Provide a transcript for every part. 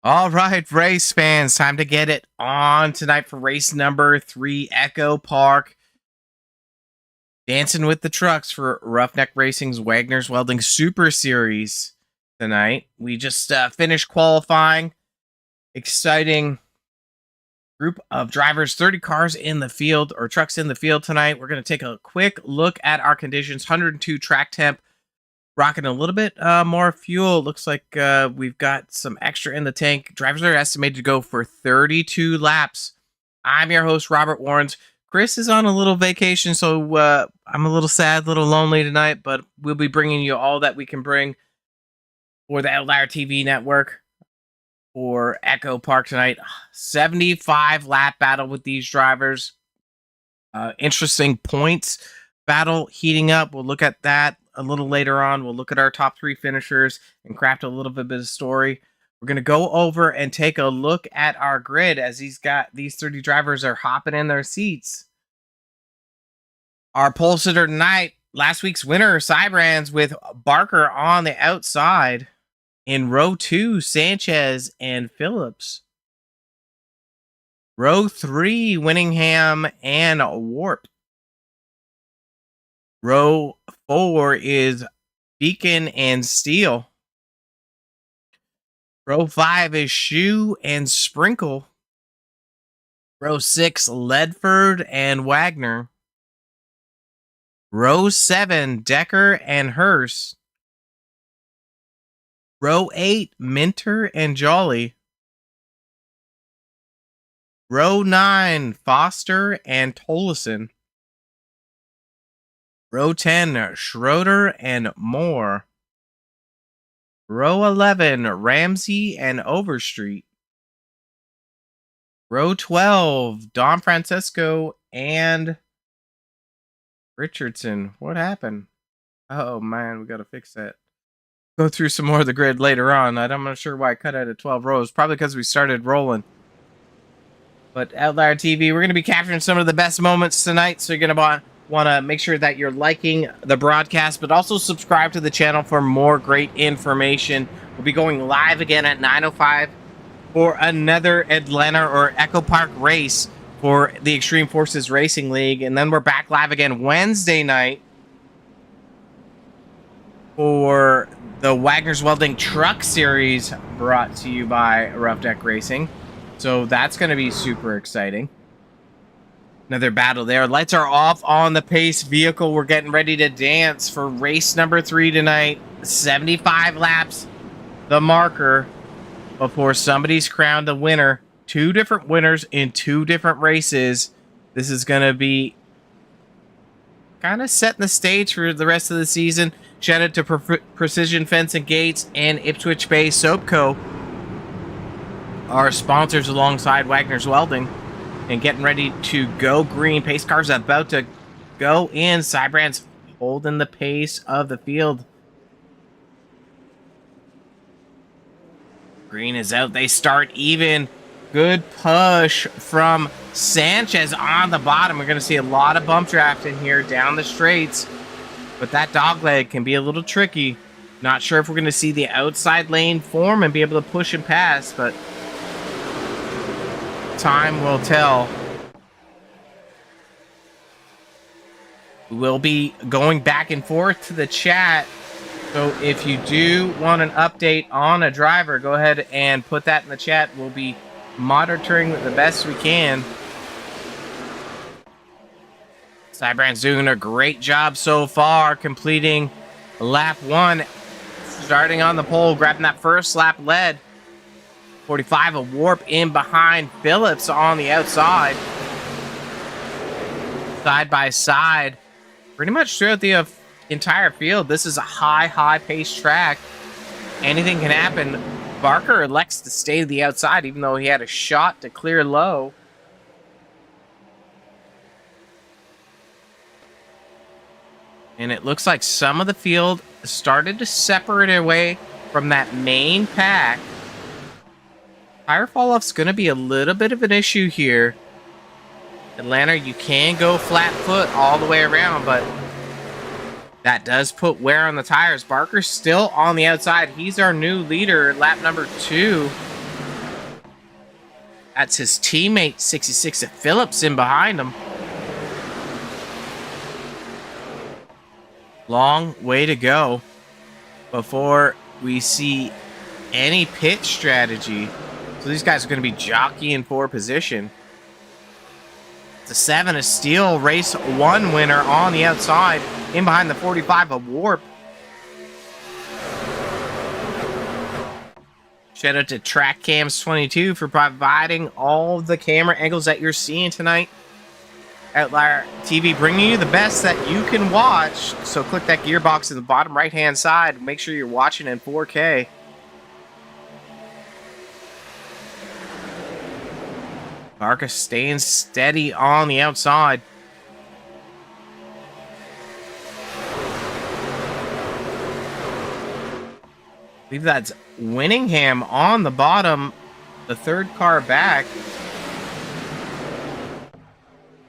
All right, race fans, time to get it on tonight for race number 3, Echo Park. Dancing with the trucks for Roughneck Racing's Wagoner's Welding Super Series tonight. We just finished qualifying. Exciting group of drivers, 30 cars in the field or trucks in the field tonight. We're going to take a quick look at our conditions. 102 track temp. Rocking a little bit more fuel. Looks like we've got some extra in the tank. Drivers are estimated to go for 32 laps. I'm your host, Robert Warrens. Chris is on a little vacation, so I'm a little sad, a little lonely tonight, but we'll be bringing you all that we can bring for the Outlier TV network for Echo Park tonight. 75 lap battle with these drivers. Interesting points battle heating up. We'll look at that a little later on. We'll look at our top 3 finishers and craft a little bit of story. We're going to go over and take a look at our grid as these 30 drivers are hopping in their seats. Our pole sitter tonight, last week's winner, Cybrands, with Barker on the outside. In row 2, Sanchez and Phillips. Row 3, Winningham and Warp. Row 4 is Beacon and Steele. Row 5 is Shoe and Sprinkle. Row 6, Ledford and Wagner. Row 7, Decker and Hurst. Row 8, Minter and Jolly. Row 9, Foster and Tolleson. Row 10, Schroeder and Moore. Row 11, Ramsey and Overstreet. Row 12, Don Francisco and Richardson. What happened? Oh man, we gotta fix that. Go through some more of the grid later on. I'm not sure why I cut out at 12 rows. Probably because we started rolling. But Outlier TV, we're going to be capturing some of the best moments tonight. So you're going to want to make sure that you're liking the broadcast, but also subscribe to the channel for more great information. We'll be going live again at 9:05 for another Atlanta or Echo Park race for the Extreme Forces Racing League. And then we're back live again Wednesday night for the Wagner's Welding Truck Series, brought to you by Roughneck Racing. So that's going to be super exciting. Another battle there. Lights are off on the pace vehicle. We're getting ready to dance for race number 3 tonight. 75 laps, the marker, before somebody's crowned a winner. 2 different winners in 2 different races. This is going to be kind of setting the stage for the rest of the season. Shout out to Precision Fence and Gates and Ipswich Bay Soap Co., our sponsors alongside Wagner's Welding. And getting ready to go green. Pace car's about to go in. Cybrands holding the pace of the field. Green is out. They start even. Good push from Sanchez on the bottom. We're going to see a lot of bump draft in here down the straights. But that dogleg can be a little tricky. Not sure if we're going to see the outside lane form and be able to push and pass, but time will tell. We'll be going back and forth to the chat. So if you do want an update on a driver, go ahead and put that in the chat. We'll be monitoring the best we can. Cybrand's doing a great job so far, completing lap 1, starting on the pole, grabbing that first lap lead. 45, a Warp in behind Phillips on the outside. Side by side. Pretty much throughout the entire field. This is a high-paced track. Anything can happen. Barker elects to stay to the outside, even though he had a shot to clear low. And it looks like some of the field started to separate away from that main pack. Tire fall-off's going to be a little bit of an issue here. Atlanta, you can go flat foot all the way around, but that does put wear on the tires. Barker's still on the outside. He's our new leader, lap number 2. That's his teammate, 66 at Phillips, in behind him. Long way to go before we see any pit strategy. So these guys are going to be jockeying for position. The 7 is Steel, race 1 winner on the outside. In behind the 45 of Warp. Shout out to Track Cams 22 for providing all the camera angles that you're seeing tonight. Outlier TV bringing you the best that you can watch. So click that gearbox in the bottom right hand side. Make sure you're watching in 4K. Vargas staying steady on the outside. I believe that's Winningham on the bottom, the third car back.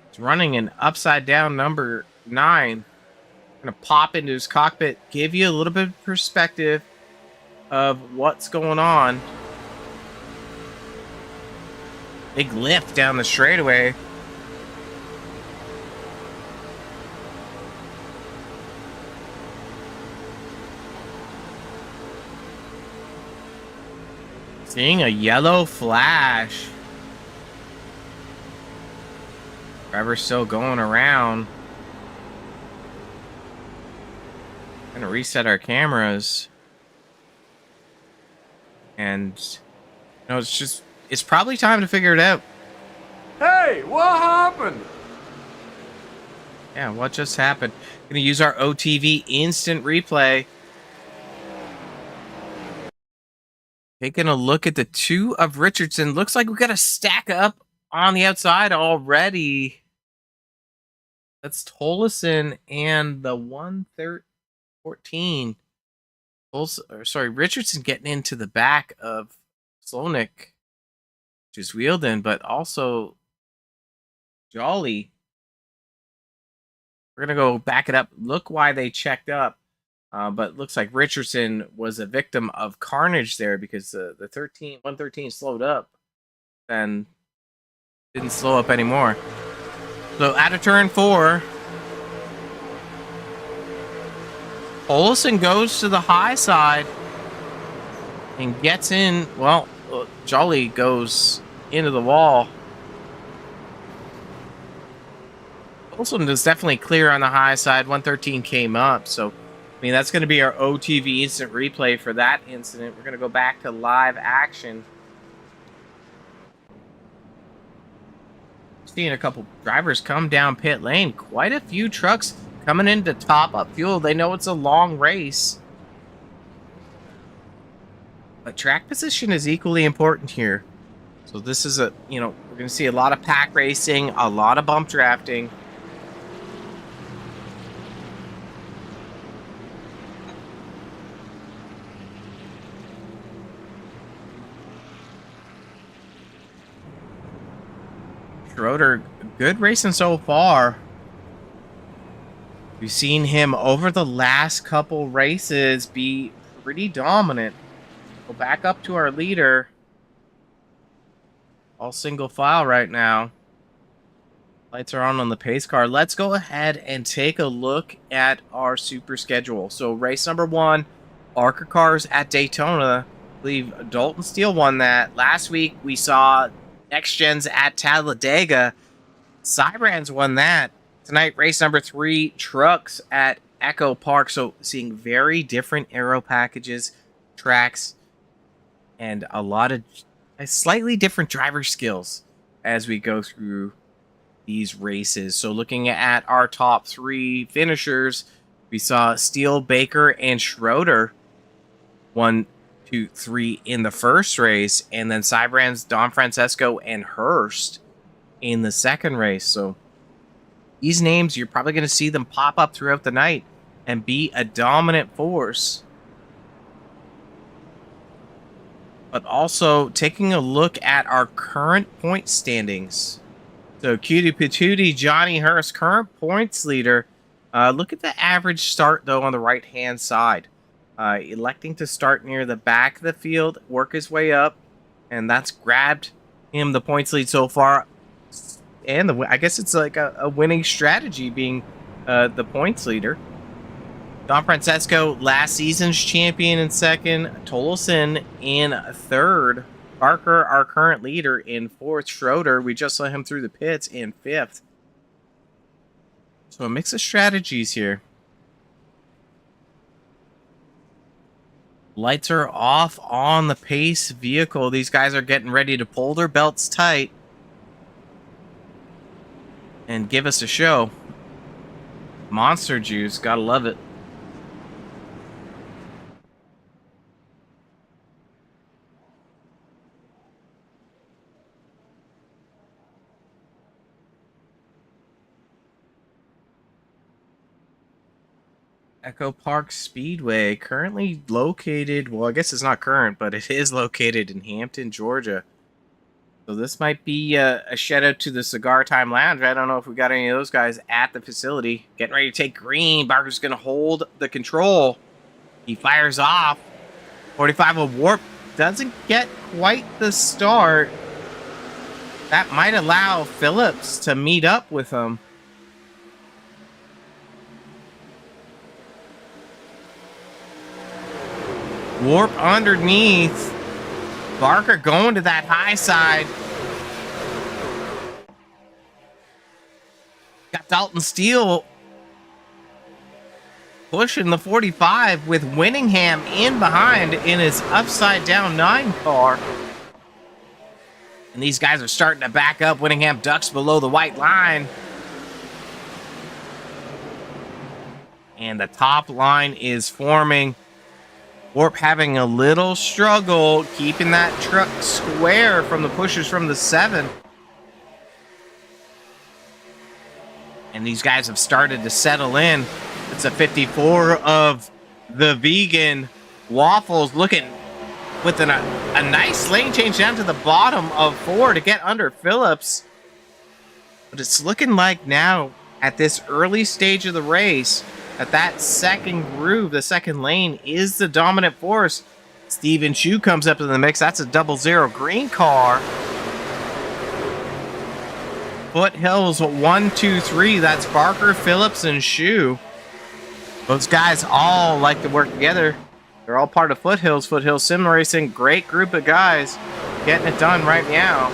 It's running an upside down number 9. Gonna pop into his cockpit, give you a little bit of perspective of what's going on. Big lift down the straightaway. Seeing a yellow flash. Driver's still going around. Gonna reset our cameras. And you know, it's probably time to figure it out. Hey, what happened? Yeah, what just happened? Gonna use our OTV instant replay. Taking a look at the 2 of Richardson. Looks like we got a stack up on the outside already. That's Tolleson and the 114. Richardson getting into the back of Slonik, which is Welding, but also Jolly. We're going to go back it up. Look why they checked up. But looks like Richardson was a victim of carnage there because the 113 slowed up and didn't slow up anymore. So out of turn 4, Olsen goes to the high side and gets in. Well, Jolly goes into the wall. Olsen is definitely clear on the high side. 113 came up, so I mean, that's going to be our OTV instant replay for that incident. We're going to go back to live action. Seeing a couple drivers come down pit lane. Quite a few trucks coming in to top up fuel. They know it's a long race. But track position is equally important here. So this is we're going to see a lot of pack racing, a lot of bump drafting. Schroeder, good racing so far. We've seen him over the last couple races be pretty dominant. Go back up to our leader. All single file right now. Lights are on the pace car. Let's go ahead and take a look at our super schedule. So race number 1, ARCA cars at Daytona. I believe Dalton Steele won that. Last week we saw Next Gens at Talladega. Cybrands won that. Tonight, race number 3, trucks at Echo Park. So seeing very different aero packages, tracks, and a lot of slightly different driver skills as we go through these races. So looking at our top 3 finishers, we saw Steele, Baker, and Schroeder. 1, 2, 3 in the first race, and then Cybrands, Don Francesco, and Hurst in the second race. So these names, you're probably going to see them pop up throughout the night and be a dominant force. But also taking a look at our current point standings. So Cutie Patootie, Johnny Hurst, current points leader. Look at the average start, though, on the right-hand side. Electing to start near the back of the field, work his way up, and that's grabbed him the points lead so far. And I guess it's like a winning strategy being the points leader. Don Francesco, last season's champion, in second. Tolson in third. Barker, our current leader, in fourth. Schroeder, we just saw him through the pits, in fifth. So a mix of strategies here. Lights are off on the pace vehicle. These guys are getting ready to pull their belts tight and give us a show. Monster juice, gotta love it. Echo Park Speedway, currently located, well, I guess it's not current, but it is located in Hampton, Georgia. So this might be a shout out to the Cigar Time Lounge. I don't know if we got any of those guys at the facility. Getting ready to take green. Barker's going to hold the control. He fires off. 45 of Warp. Doesn't get quite the start. That might allow Phillips to meet up with him. Warp underneath. Barker going to that high side. Got Dalton Steele pushing the 45 with Winningham in behind in his upside down 9 car. And these guys are starting to back up. Winningham ducks below the white line. And the top line is forming. Warp having a little struggle keeping that truck square from the pushers from the 7. And these guys have started to settle in. It's a 54 of the vegan Waffles looking with a nice lane change down to the bottom of 4 to get under Phillips. But it's looking like now at this early stage of the race that second groove, the second lane, is the dominant force. Steven Chu comes up to the mix. That's a 00 green car. Foothills 1, 2, 3. That's Barker, Phillips, and Chu. Those guys all like to work together. They're all part of Foothills. Foothills Sim Racing. Great group of guys getting it done right now.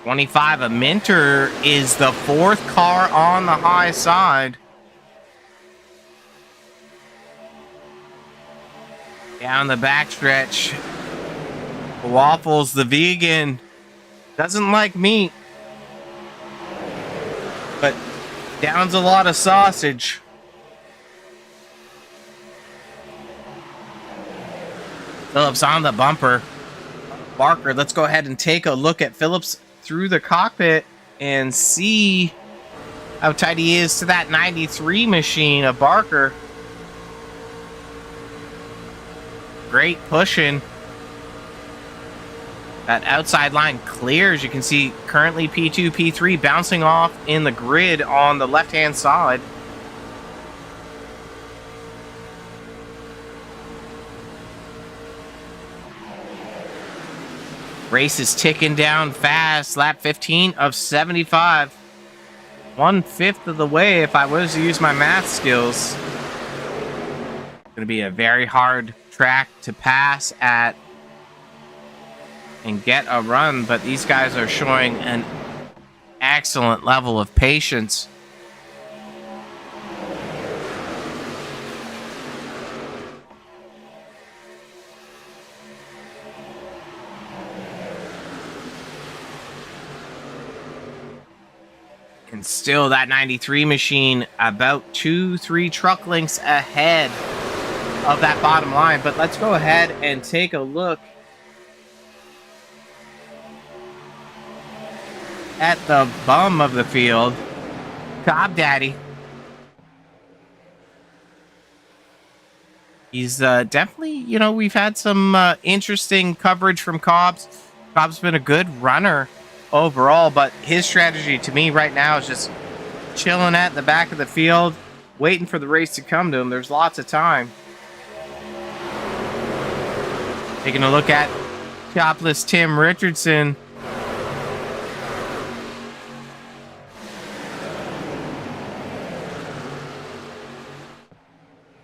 $25 a Minter is the 4th car on the high side. Down the backstretch. Waffles, the vegan, doesn't like meat, but downs a lot of sausage. Phillips on the bumper. Barker, let's go ahead and take a look at Phillips through the cockpit and see how tight he is to that 93 machine of Barker. Great pushing. That outside line clears. You can see currently P2, P3 bouncing off in the grid on the left-hand side. Race is ticking down fast. Lap 15 of 75. 1/5 of the way if I was to use my math skills. Going to be a very hard track to pass at and get a run, but these guys are showing an excellent level of patience. And still that 93 machine about 2-3 truck lengths ahead of that bottom line. But let's go ahead and take a look at the bum of the field, Cobb Daddy. He's definitely, you know, we've had some interesting coverage from Cobb's. Cobb's been a good runner overall, but his strategy to me right now is just chilling at the back of the field, waiting for the race to come to him. There's lots of time. Taking a look at topless Tim Richardson.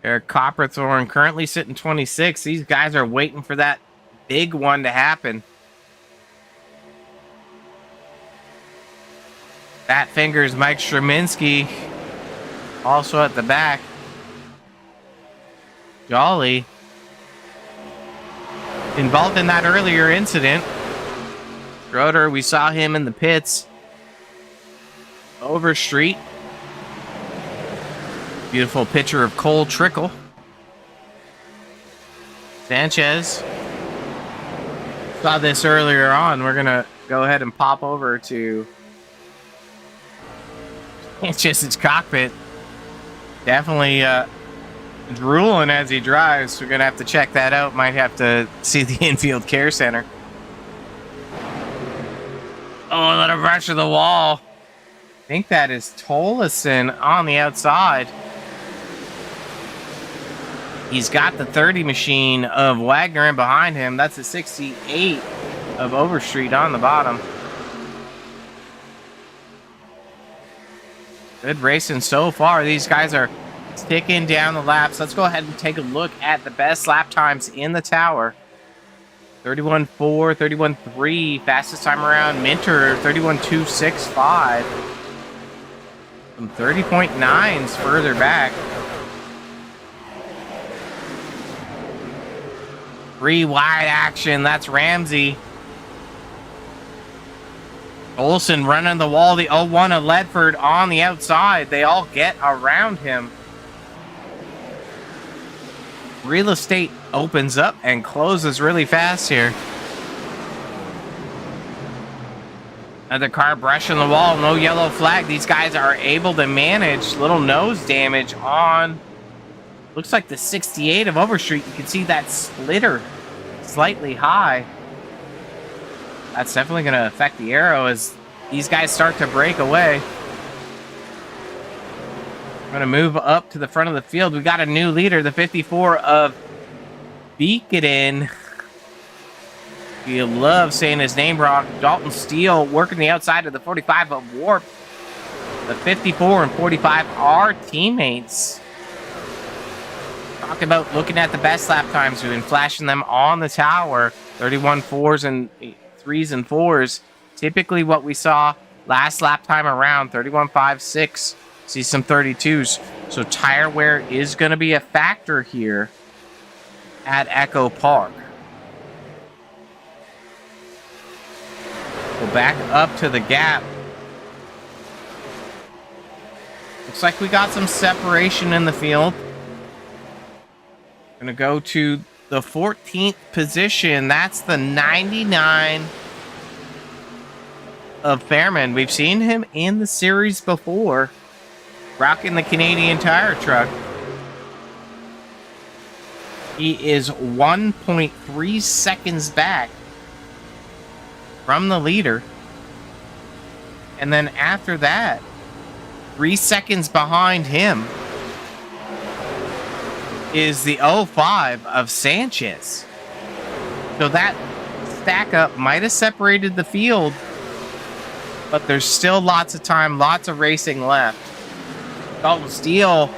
Eric Copperthorne currently sitting 26. These guys are waiting for that big one to happen. Fat Fingers Mike Straminski also at the back. Jolly involved in that earlier incident. Schroeder, we saw him in the pits. Overstreet. Beautiful picture of Cole Trickle. Sanchez. Saw this earlier on. We're going to go ahead and pop over to Sanchez's cockpit. Definitely drooling as he drives. We're going to have to check that out. Might have to see the infield care center. Oh, a little rush of the wall. I think that is Tolleson on the outside. He's got the 30 machine of Wagoner in behind him. That's a 68 of Overstreet on the bottom. Good racing so far. These guys are sticking down the laps. Let's go ahead and take a look at the best lap times in the tower. 31.4, 31.3, fastest time around. Minter, 31.265. Some 30.9s further back. 3 wide action. That's Ramsey. Olsen running the wall. The 01 of Ledford on the outside. They all get around him. Real estate opens up and closes really fast here. Another car brushing the wall. No yellow flag. These guys are able to manage little nose damage on... Looks like the 68 of Overstreet. You can see that splitter slightly high. That's definitely going to affect the aero as these guys start to break away. We're going to move up to the front of the field. We got a new leader, the 54 of Beacon. You love saying his name wrong. Dalton Steele working the outside of the 45 of Warp. The 54 and 45 are teammates. Talk about looking at the best lap times. We've been flashing them on the tower. 31 4s and 3s and 4s. Typically what we saw last lap time around. 31.56. See some 32s. So tire wear is going to be a factor here at Echo Park. We'll back up to the gap. Looks like we got some separation in the field. Gonna go to the 14th position. That's the 99 of Fairman. We've seen him in the series before, rocking the Canadian Tire truck. He is 1.3 seconds back from the leader. And then after that, 3 seconds behind him is the 05 of Sanchez. So that stack up might have separated the field, but there's still lots of time, lots of racing left. Dalton Steele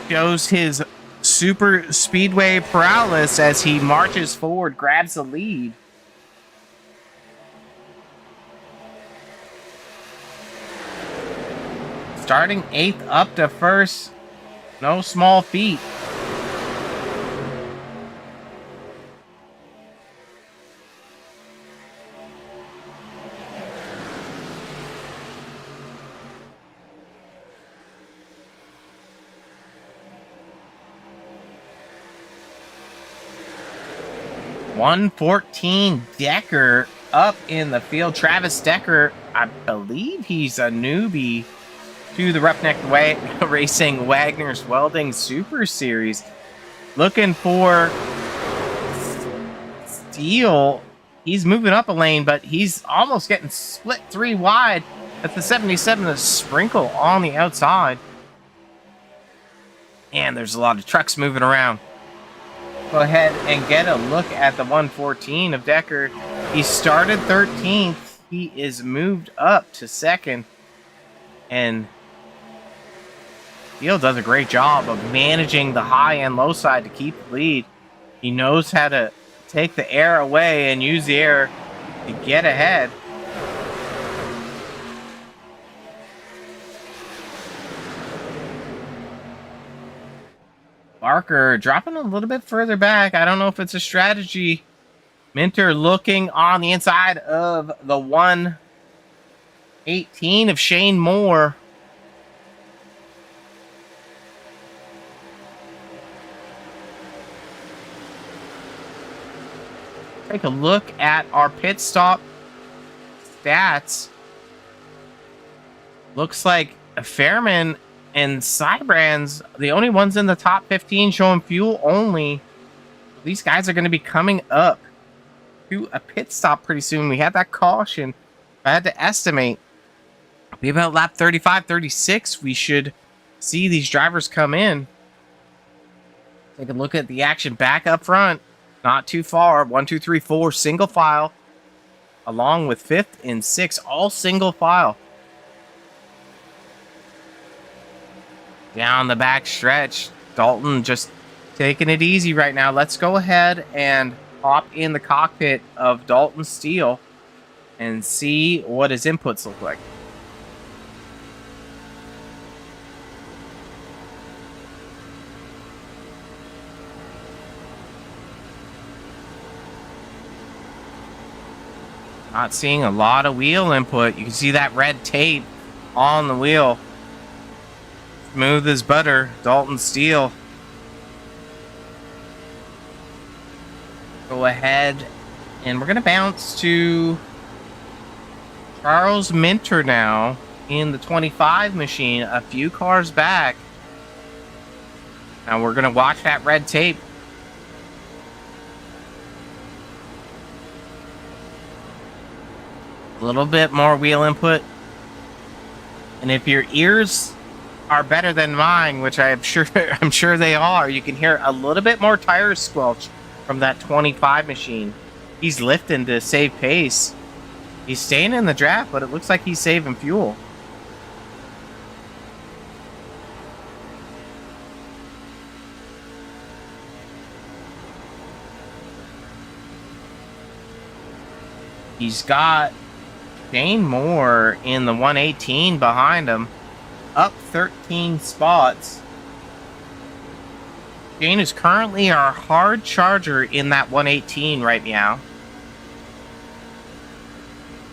shows his super speedway prowess as he marches forward, grabs the lead. Starting 8th up to 1st. No small feat. $114 Decker up in the field. Travis Decker, I believe he's a newbie to the Roughneck Racing Wagner's Welding Super Series. Looking for Steele He's moving up a lane, but he's almost getting split 3 wide. That's the 77 to Sprinkle on the outside. And there's a lot of trucks moving around. Go ahead and get a look at the 114 of Decker. He started 13th. He is moved up to 2nd. And Steele does a great job of managing the high and low side to keep the lead. He knows how to take the air away and use the air to get ahead. Barker dropping a little bit further back. I don't know if it's a strategy. Minter looking on the inside of the 118 of Shane Moore. Take a look at our pit stop stats. Looks like Fairman and Cybrand's the only ones in the top 15 showing fuel only. These guys are going to be coming up to a pit stop pretty soon. We had that caution. If I had to estimate, be about lap 35, 36, we should see these drivers come in. Take a look at the action back up front. Not too far. 1, 2, 3, 4, single file. Along with 5th and 6th, all single file. Down the back stretch, Dalton just taking it easy right now. Let's go ahead and hop in the cockpit of Dalton Steele and see what his inputs look like. Not seeing a lot of wheel input. You can see that red tape on the wheel. Smooth as butter, Dalton Steele. Go ahead, and we're going to bounce to Charles Minter now in the 25 machine, a few cars back. Now we're going to watch that red tape. A little bit more wheel input. And if your ears are better than mine, which I'm sure they are, you can hear a little bit more tire squelch from that 25 machine. He's lifting to save pace. He's staying in the draft, but it looks like he's saving fuel. He's got Shane Moore in the 118 behind him, up 13 spots. Shane is currently our hard charger in that 118 right now.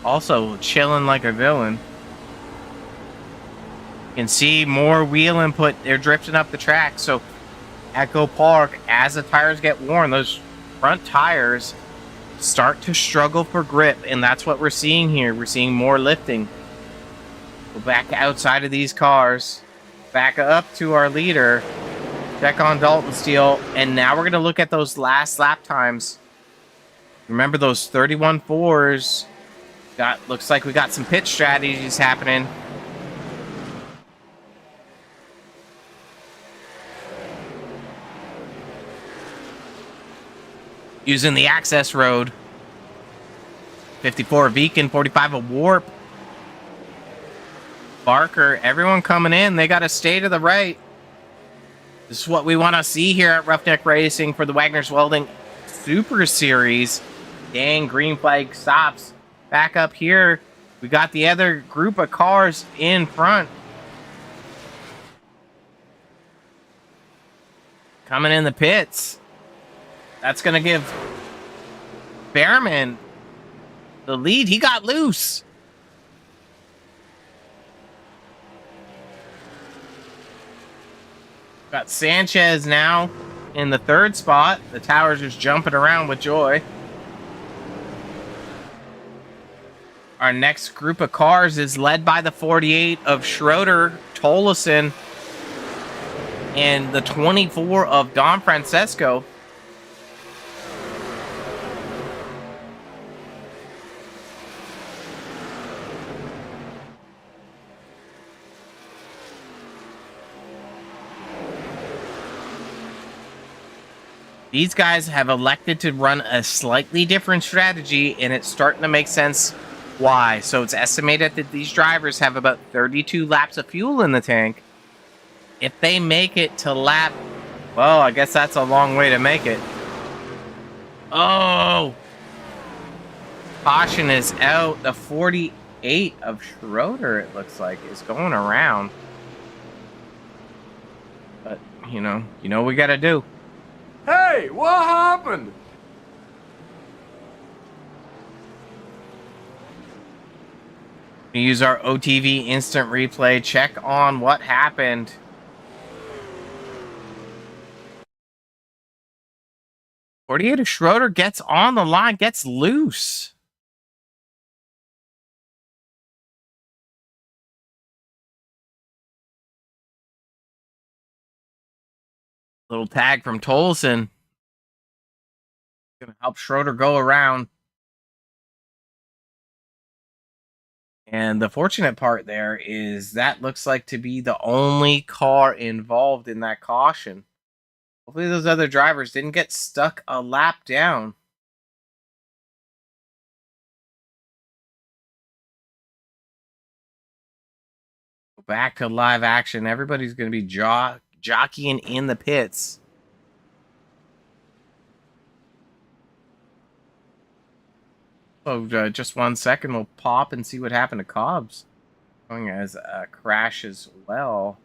Also chilling like a villain. You can see more wheel input. They're drifting up the track. So Echo Park, as the tires get worn, those front tires start to struggle for grip, and that's what we're seeing here. We're seeing more lifting. Go back outside of these cars, back up to our leader, check on Dalton Steele, and now we're going to look at those last lap times. Remember those 31.4s. Looks like we got some pit strategies happening. Using the access road. 54 Beacon, 45 a Warp. Barker, everyone coming in. They got to stay to the right. This is what we want to see here at Roughneck Racing for the Wagoner's Welding Super Series. Dang, green flag stops. Back up here, we got the other group of cars in front. Coming in the pits. That's going to give Behrman the lead. He got loose. Got Sanchez now in the 3rd spot. The Towers just jumping around with joy. Our next group of cars is led by the 48 of Schroeder, Tolleson, and the 24 of Don Francesco. These guys have elected to run a slightly different strategy, and it's starting to make sense why. So it's estimated that these drivers have about 32 laps of fuel in the tank. If they make it to lap, well, I guess that's a long way to make it. Oh! Caution is out. The 48 of Schroeder, it looks like, is going around. But, you know we got to do. Hey, what happened? We use our OTV instant replay. Check on what happened. Forty-eight of Schroeder gets on the line, gets loose. Little tag from Tolson. Gonna help Schroeder go around. And the fortunate part there is that looks like to be the only car involved in that caution. Hopefully those other drivers didn't get stuck a lap down. Back to live action. Everybody's going to be jockeying in the pits. So just 1 second, we'll pop and see what happened to Cobbs. Going as a crash as well.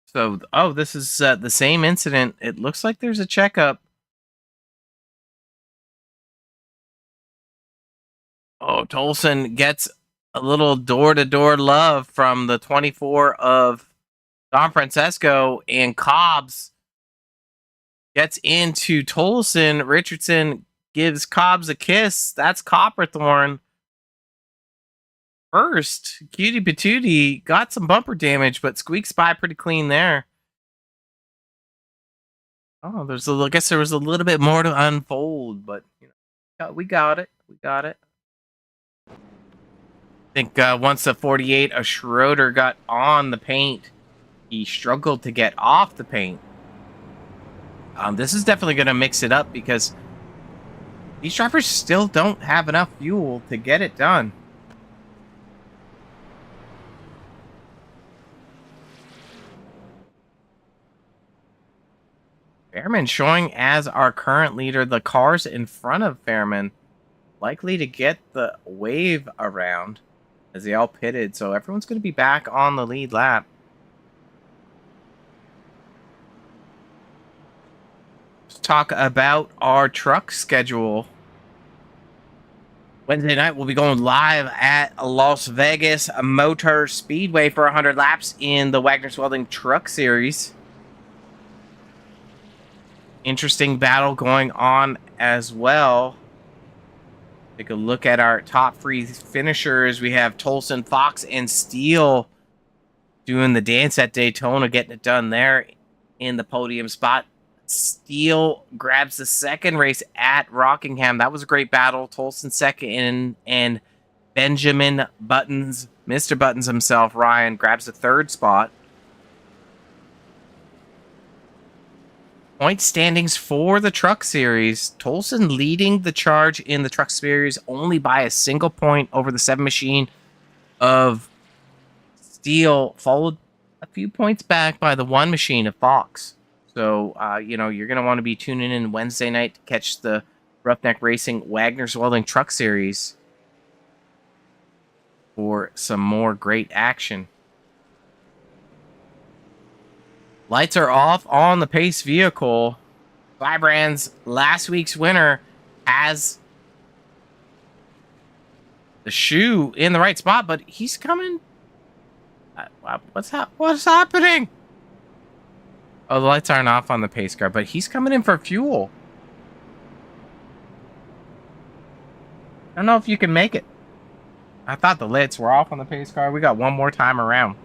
So, this is the same incident. It looks like there's a checkup. Oh, Tolson gets a little door-to-door love from the 24 of Don Francesco, and Cobbs gets into Tolson. Richardson gives Cobbs a kiss. That's Copperthorne. First, Cutie Patootie got some bumper damage, but squeaks by pretty clean there. Oh, I guess there was a little bit more to unfold, but we got it. We got it. I think once the 48 of Schroeder got on the paint, he struggled to get off the paint. This is definitely going to mix it up because these drivers still don't have enough fuel to get it done. Fairman showing as our current leader. The cars in front of Fairman likely to get the wave around as they all pitted. So everyone's going to be back on the lead lap. Let's talk about our truck schedule. Wednesday night, we'll be going live at Las Vegas Motor Speedway for 100 laps in the Wagoner's Welding Truck Series. Interesting battle going on as well. Take a look at our top three finishers. We have Tolson, Fox, and Steele doing the dance at Daytona, getting it done there in the podium spot. Steele grabs the second race at Rockingham. That was a great battle. Tolson second, and Benjamin Buttons, Mr. Buttons himself, Ryan, grabs the third spot. Point standings for the Truck Series. Tolson leading the charge in the Truck Series only by a single point over the 7 machine of Steele, followed a few points back by the 1 machine of Fox. So, you're going to want to be tuning in Wednesday night to catch the Roughneck Racing Wagoner's Welding Truck Series for some more great action. Lights are off on the Pace vehicle. Fibrand's last week's winner has the shoe in the right spot, but he's coming. What's happening? Oh, the lights aren't off on the pace car, but he's coming in for fuel. I don't know if you can make it. I thought the lights were off on the pace car. We got one more time around.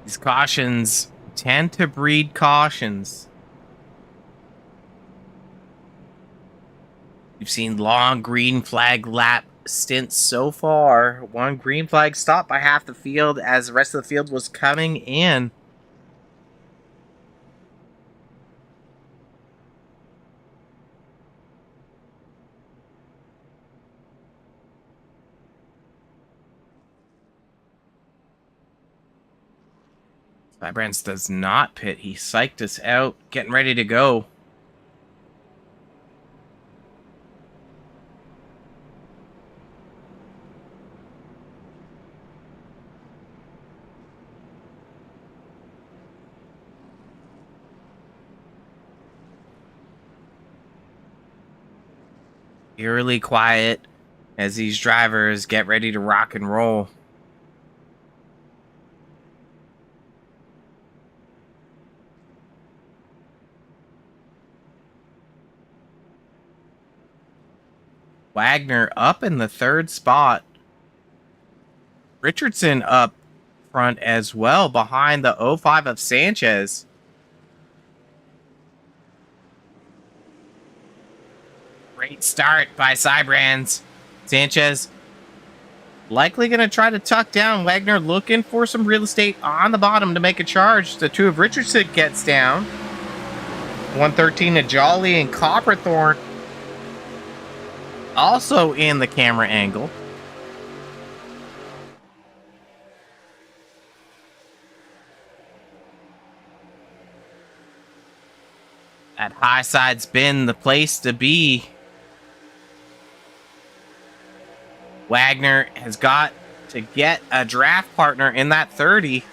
These cautions tend to breed cautions. We've seen long green flag lap stints so far. One green flag stopped by half the field as the rest of the field was coming in. Vibrance does not pit. He psyched us out, getting ready to go. Eerily quiet as these drivers get ready to rock and roll. Wagoner up in the third spot. Richardson up front as well behind the 05 of Sanchez. Great start by Cybrands. Sanchez likely going to try to tuck down. Wagoner looking for some real estate on the bottom to make a charge. The 2 of Richardson gets down. 113 to Jolly and Copperthorn also in the camera angle. That high side's been the place to be. Wagoner has got to get a draft partner in that 30.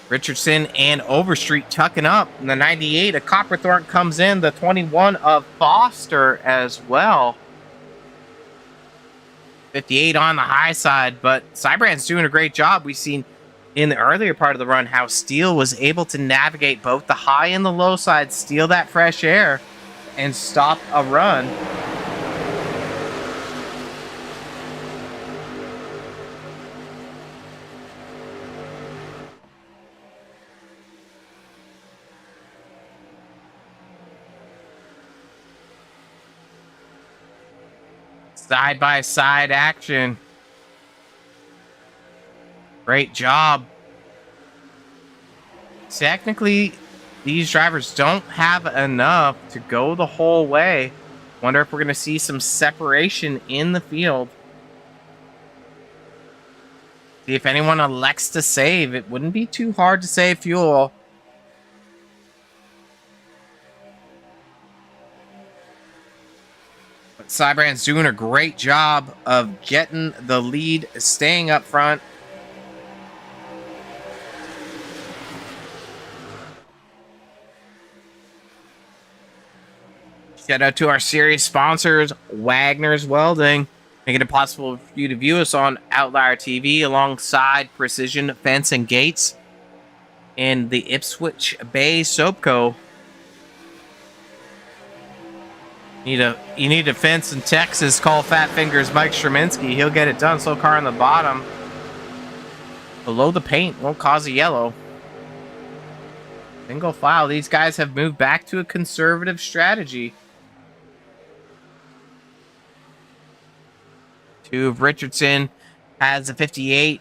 Richardson and Overstreet tucking up. In the 98, a Copperthorn comes in. The 21 of Foster as well. 58 on the high side, but Cybrand's doing a great job. We've seen in the earlier part of the run how Steele was able to navigate both the high and the low side, steal that fresh air, and stop a run. Side-by-side action. Great job. Technically, these drivers don't have enough to go the whole way. Wonder if we're going to see some separation in the field. See if anyone elects to save. It wouldn't be too hard to save fuel. But Cybrand's doing a great job of getting the lead, staying up front. Shout out to our series sponsors, Wagoner's Welding, making it possible for you to view us on Outlier TV alongside Precision Fence and Gates and the Ipswich Bay Soap Co. You need a fence in Texas, call Fat Fingers Mike Sherminsky. He'll get it done. Slow car on the bottom. Below the paint won't cause a yellow. Single file. These guys have moved back to a conservative strategy. 2 of Richardson has a 58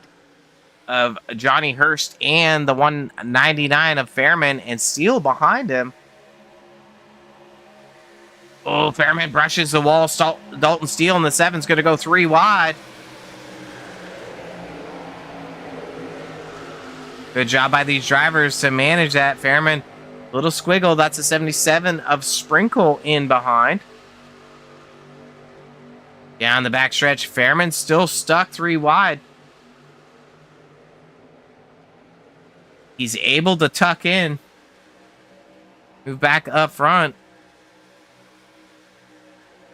of Johnny Hurst and the 199 of Fairman, and Steele behind him. Oh, Fairman brushes the wall. Dalton Steele in the 7's going to go 3 wide. Good job by these drivers to manage that. Fairman, little squiggle. That's a 77 of Sprinkle in behind. Down the backstretch, Fairman still stuck 3 wide. He's able to tuck in. Move back up front.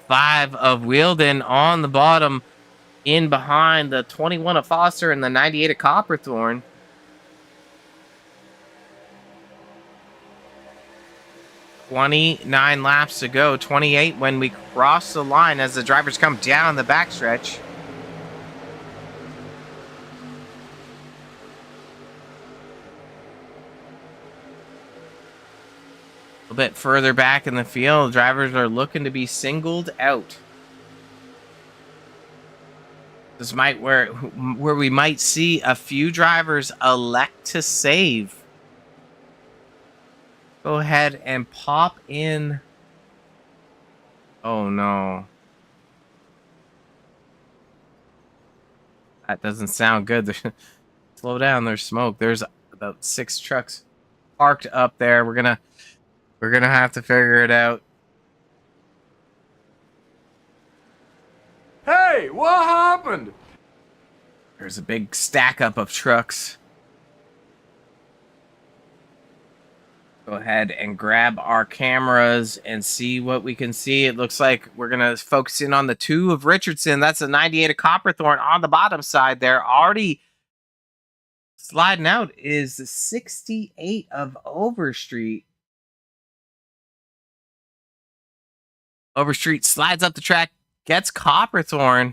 5 of Welding on the bottom, in behind the 21 of Foster and the 98 of Copperthorn. "29 laps to go, 28 when we cross the line as the drivers come down the backstretch. A bit further back in the field, drivers are looking to be singled out. This might where we might see a few drivers elect to save. Go ahead and pop in. Oh no. That doesn't sound good. Slow down, there's smoke. There's about 6 trucks parked up there. We're gonna have to figure it out. Hey, what happened? There's a big stack up of trucks. Go ahead and grab our cameras and see what we can see. It looks like we're going to focus in on the 2 of Richardson. That's a 98 of Copperthorne on the bottom side there. Already sliding out is the 68 of Overstreet. Overstreet slides up the track, gets Copperthorne.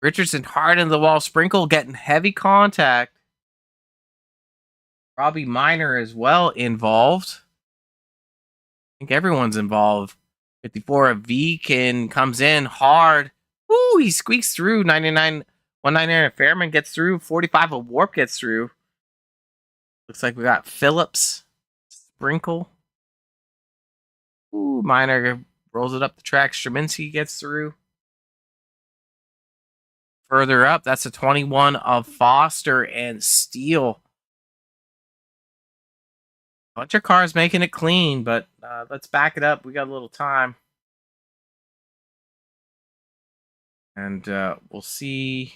Richardson hard into the wall. Sprinkle getting heavy contact. Robbie Minor as well involved. I think everyone's involved. 54 of Veekin comes in hard. Ooh, he squeaks through. 199 of Fairman gets through. 45 of Warp gets through. Looks like we got Phillips. Sprinkle. Ooh, Minor rolls it up the track. Straminsky gets through. Further up, that's a 21 of Foster and Steele. Bunch of cars making it clean, but let's back it up. We got a little time. And we'll see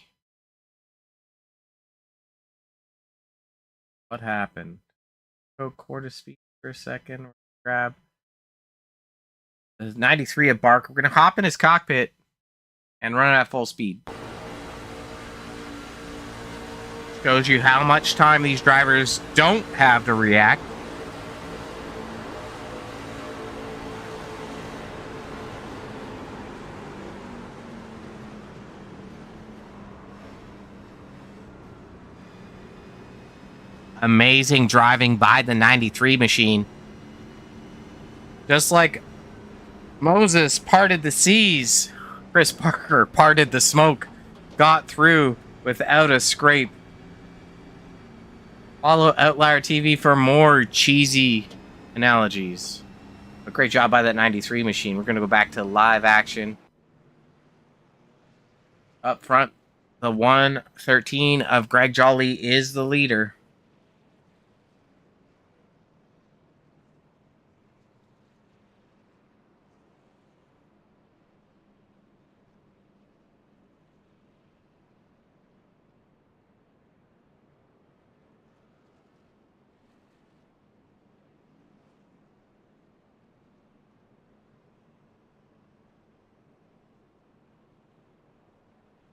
what happened. Go quarter speed for a second. Grab. There's 93 of Bark. We're going to hop in his cockpit and run it at full speed. Shows you how much time these drivers don't have to react. Amazing driving by the 93 machine. Just like Moses parted the seas, Chris Parker parted the smoke, got through without a scrape. Follow Outlier TV for more cheesy analogies. A great job by that 93 machine. We're going to go back to live action. Up front, the 113 of Greg Jolly is the leader.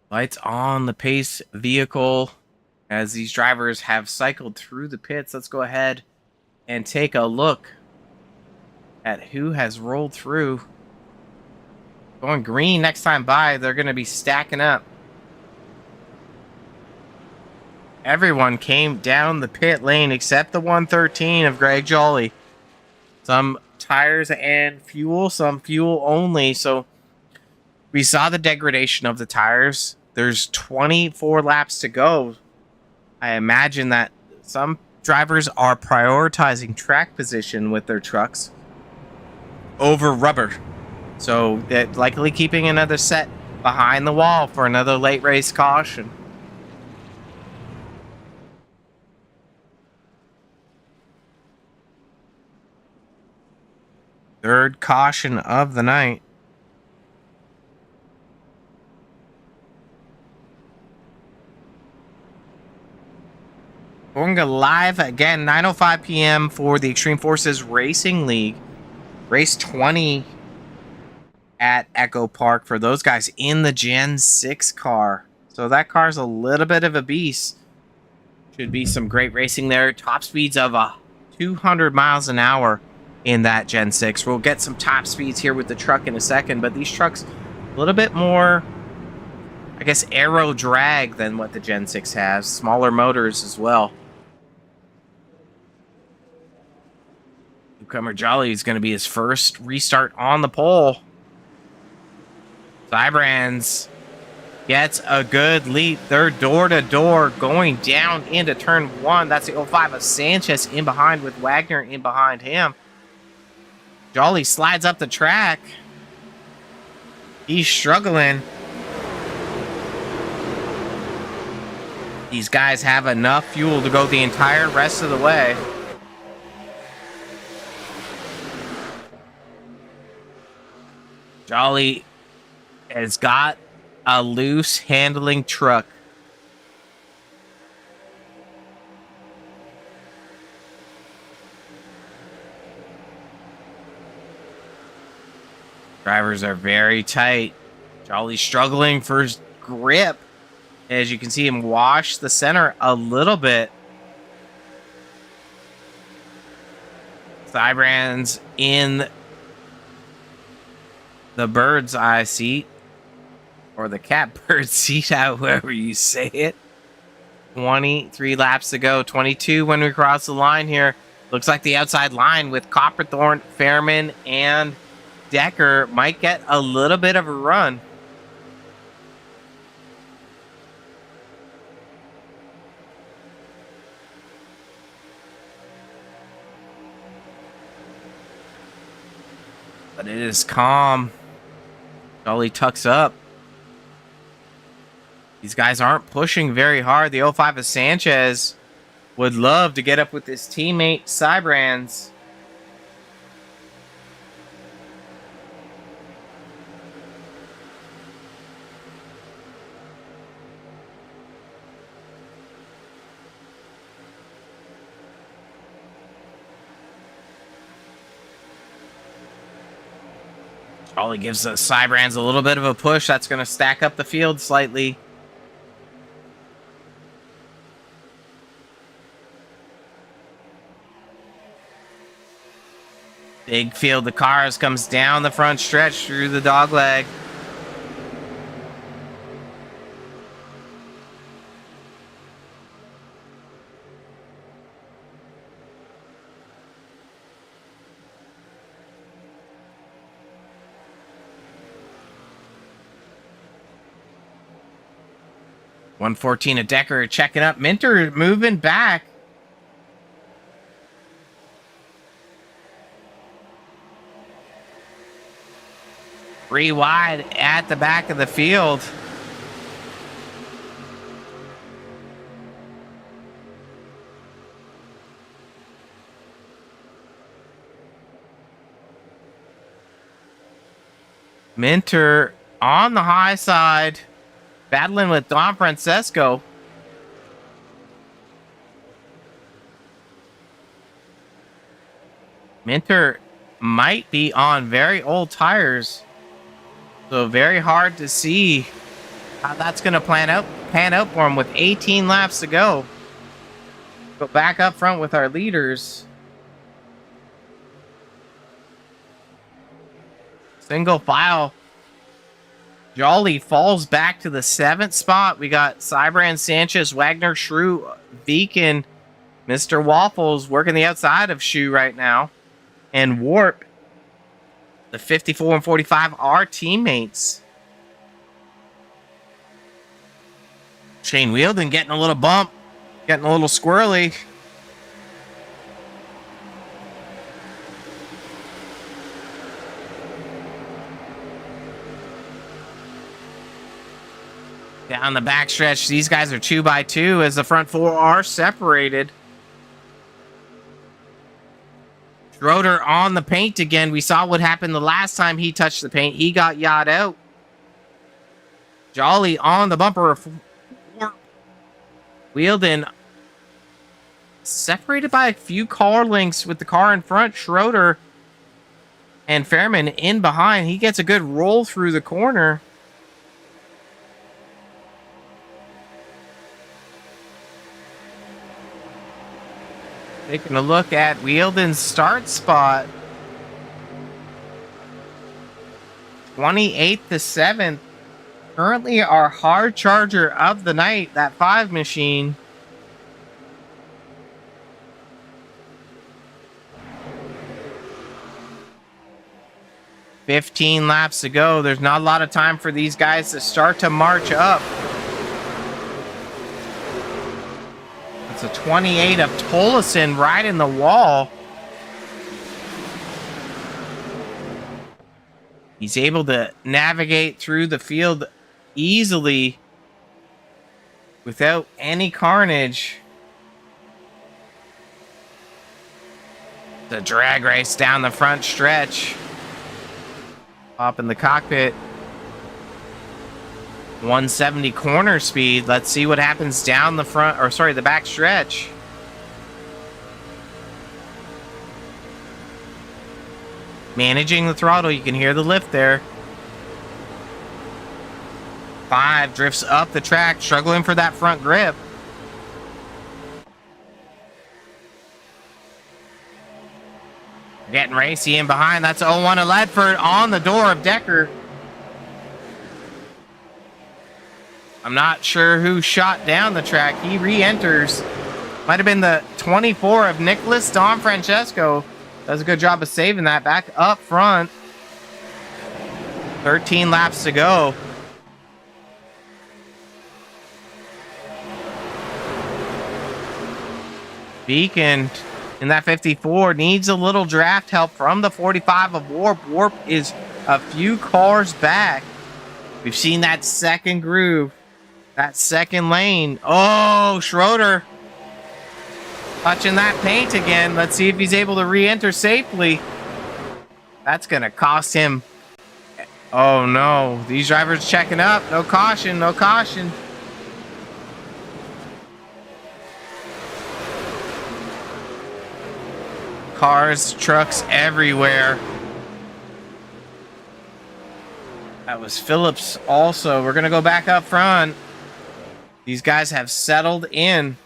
Lights on the pace vehicle as these drivers have cycled through the pits. Let's go ahead and take a look at who has rolled through. Going green next time by, they're going to be stacking up. Everyone came down the pit lane except the 113 of Greg Jolly. Some tires and fuel, some fuel only. So we saw the degradation of the tires. There's 24 laps to go. I imagine that some drivers are prioritizing track position with their trucks over rubber. So they're likely keeping another set behind the wall for another late race caution. Third caution of the night. We're going to go live again, 9:05 p.m. for the Extreme Forces Racing League. Race 20 at Echo Park for those guys in the Gen 6 car. So that car's a little bit of a beast. Should be some great racing there. Top speeds of 200 miles an hour in that Gen 6. We'll get some top speeds here with the truck in a second, but these trucks a little bit more, I guess, aero drag than what the Gen 6 has. Smaller motors as well. Newcomer Jolly is going to be his first restart on the pole. Cybrands gets a good lead. They're door to door going down into turn 1. That's the 05 of Sanchez in behind with Wagner in behind him. Jolly slides up the track. He's struggling. These guys have enough fuel to go the entire rest of the way. Jolly has got a loose handling truck. Drivers are very tight. Jolly's struggling for his grip. As you can see him wash the center a little bit. Cybrands in the bird's eye seat, or the catbird seat, however you say it. 23 laps to go, 22 when we cross the line here. Looks like the outside line with Copperthorne, Fairman, and Decker might get a little bit of a run. But it is calm. Jolly tucks up. These guys aren't pushing very hard. The 05 of Sanchez would love to get up with his teammate Cybrands. Jolly gives the Cybrands a little bit of a push. That's going to stack up the field slightly. Big field of cars comes down the front stretch through the dogleg. .114 of Decker checking up. Minter moving back. Three wide at the back of the field. Minter on the high side, battling with Don Francesco. Minter might be on very old tires, so very hard to see how that's going to pan out for him with 18 laps to go. Go back up front with our leaders. Single file. Jolly falls back to the 7th spot. We got Cybrands, Sanchez, Wagner, Shrew, Beacon, Mr. Waffles working the outside of Shrew right now. And Warp, the 54 and 45 are teammates. Shane Welding getting a little bump, getting a little squirrely. Down the backstretch, these guys are 2 by 2 as the front 4 are separated. Schroeder on the paint again. We saw what happened the last time he touched the paint. He got yawed out. Jolly on the bumper. Wheelden separated by a few car lengths with the car in front. Schroeder and Fairman in behind. He gets a good roll through the corner. Taking a look at Wheelden's start spot. 28th to 7th. Currently our hard charger of the night, that 5 machine. 15 laps to go. There's not a lot of time for these guys to start to march up. It's a 28 of Tolleson right in the wall. He's able to navigate through the field easily without any carnage. The drag race down the front stretch. Up in the cockpit. 170 corner speed. Let's see what happens down the front, or sorry, the back stretch. Managing the throttle, you can hear the lift there. 5 drifts up the track, struggling for that front grip. Getting racy in behind. That's 01 of Ledford on the door of Decker. I'm not sure who shot down the track. He re-enters. Might have been the 24 of Nicholas Don Francesco. Does a good job of saving that back up front. 13 laps to go. Beacon in that 54 needs a little draft help from the 45 of Warp. Warp is a few cars back. We've seen that second groove, that second lane. Oh, Schroeder touching that paint again. Let's see if he's able to re-enter safely. That's going to cost him. Oh, no. These drivers checking up. No caution, no caution. Cars, trucks everywhere. That was Phillips also. We're going to go back up front. These guys have settled in.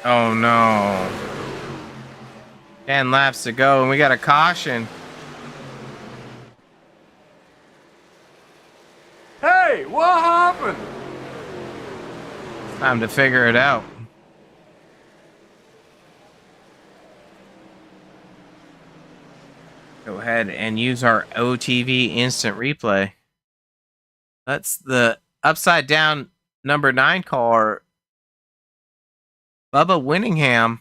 Oh no. 10 laps to go and we got a caution. Hey, what happened? Time to figure it out. Go ahead and use our OTV instant replay. That's the upside down number 9 car. Bubba Winningham.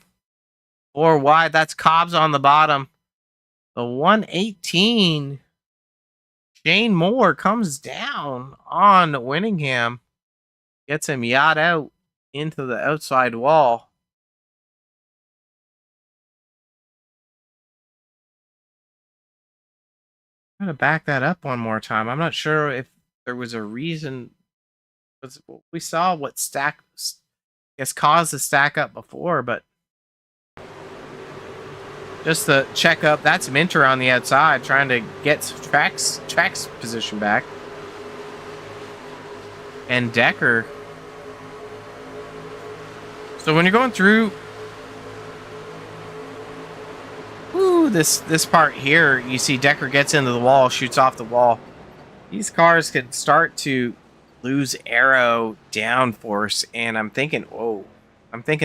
4 wide. That's Cobbs on the bottom. The 118. Shane Moore comes down on Winningham. Gets him yacht out into the outside wall. I'm going to back that up one more time. I'm not sure if there was a reason. We saw what caused the stack up before, but just the check up. That's Minter on the outside trying to get tracks position back. And Decker. So when you're going through this part here, you see Decker gets into the wall, shoots off the wall. These cars could start to lose aero downforce, and I'm thinking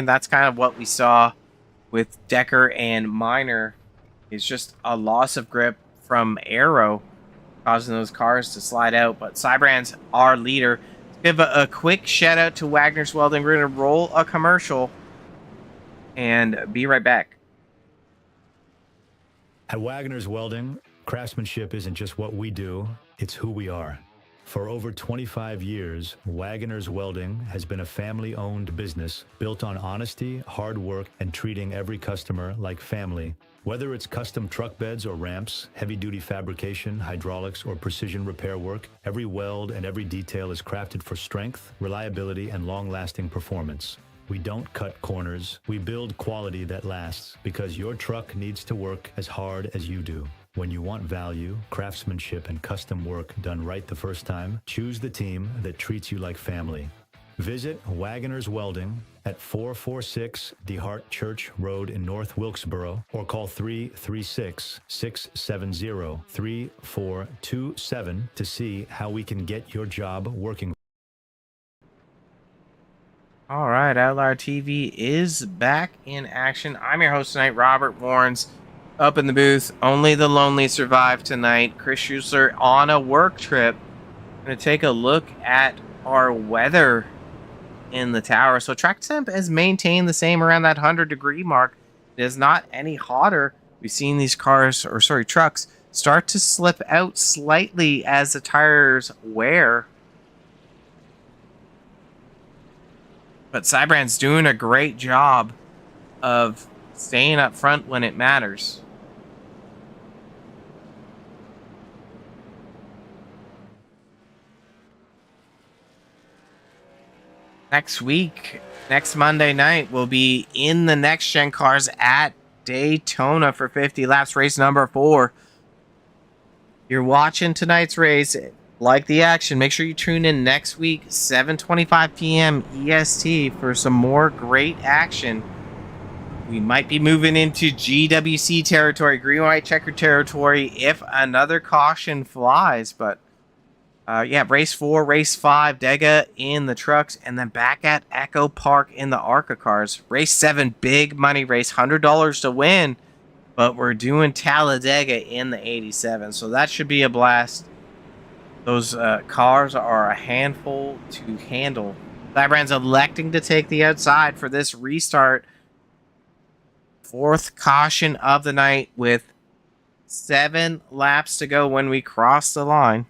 that's kind of what we saw with Decker and Minor. It's just a loss of grip from aero causing those cars to slide out. But Cybrand's our leader. Give a quick shout out to Wagner's Welding. We're going to roll a commercial and be right back. At Wagoner's Welding, craftsmanship isn't just what we do, it's who we are. For over 25 years, Wagoner's Welding has been a family-owned business built on honesty, hard work, and treating every customer like family. Whether it's custom truck beds or ramps, heavy-duty fabrication, hydraulics, or precision repair work, every weld and every detail is crafted for strength, reliability, and long-lasting performance. We don't cut corners. We build quality that lasts because your truck needs to work as hard as you do. When you want value, craftsmanship, and custom work done right the first time, choose the team that treats you like family. Visit Wagoner's Welding at 446 DeHart Church Road in North Wilkesboro or call 336-670-3427 to see how we can get your job working. All right, Outlier TV is back in action. I'm your host tonight, Robert Warrens, up in the booth. Only the lonely survive tonight. Chris Schuessler on a work trip. Going to take a look at our weather in the tower. So track temp has maintained the same around that 100-degree mark. It is not any hotter. We've seen these trucks start to slip out slightly as the tires wear. But Cybrand's doing a great job of staying up front when it matters. Next week, next Monday night, we'll be in the next gen cars at Daytona for 50 laps, race number 4. You're watching tonight's race, like the action, make sure you tune in next week, 7:25 p.m. EST for some more great action. We might be moving into GWC territory, green white checker territory, if another caution flies. But race 4, race 5, Dega in the trucks, and then back at Echo Park in the ARCA cars. Race 7, big money race, $100 to win. But we're doing Talladega in the 87, so that should be a blast. Those cars are a handful to handle. Cybrand's electing to take the outside for this restart. 4th caution of the night with 7 laps to go when we cross the line.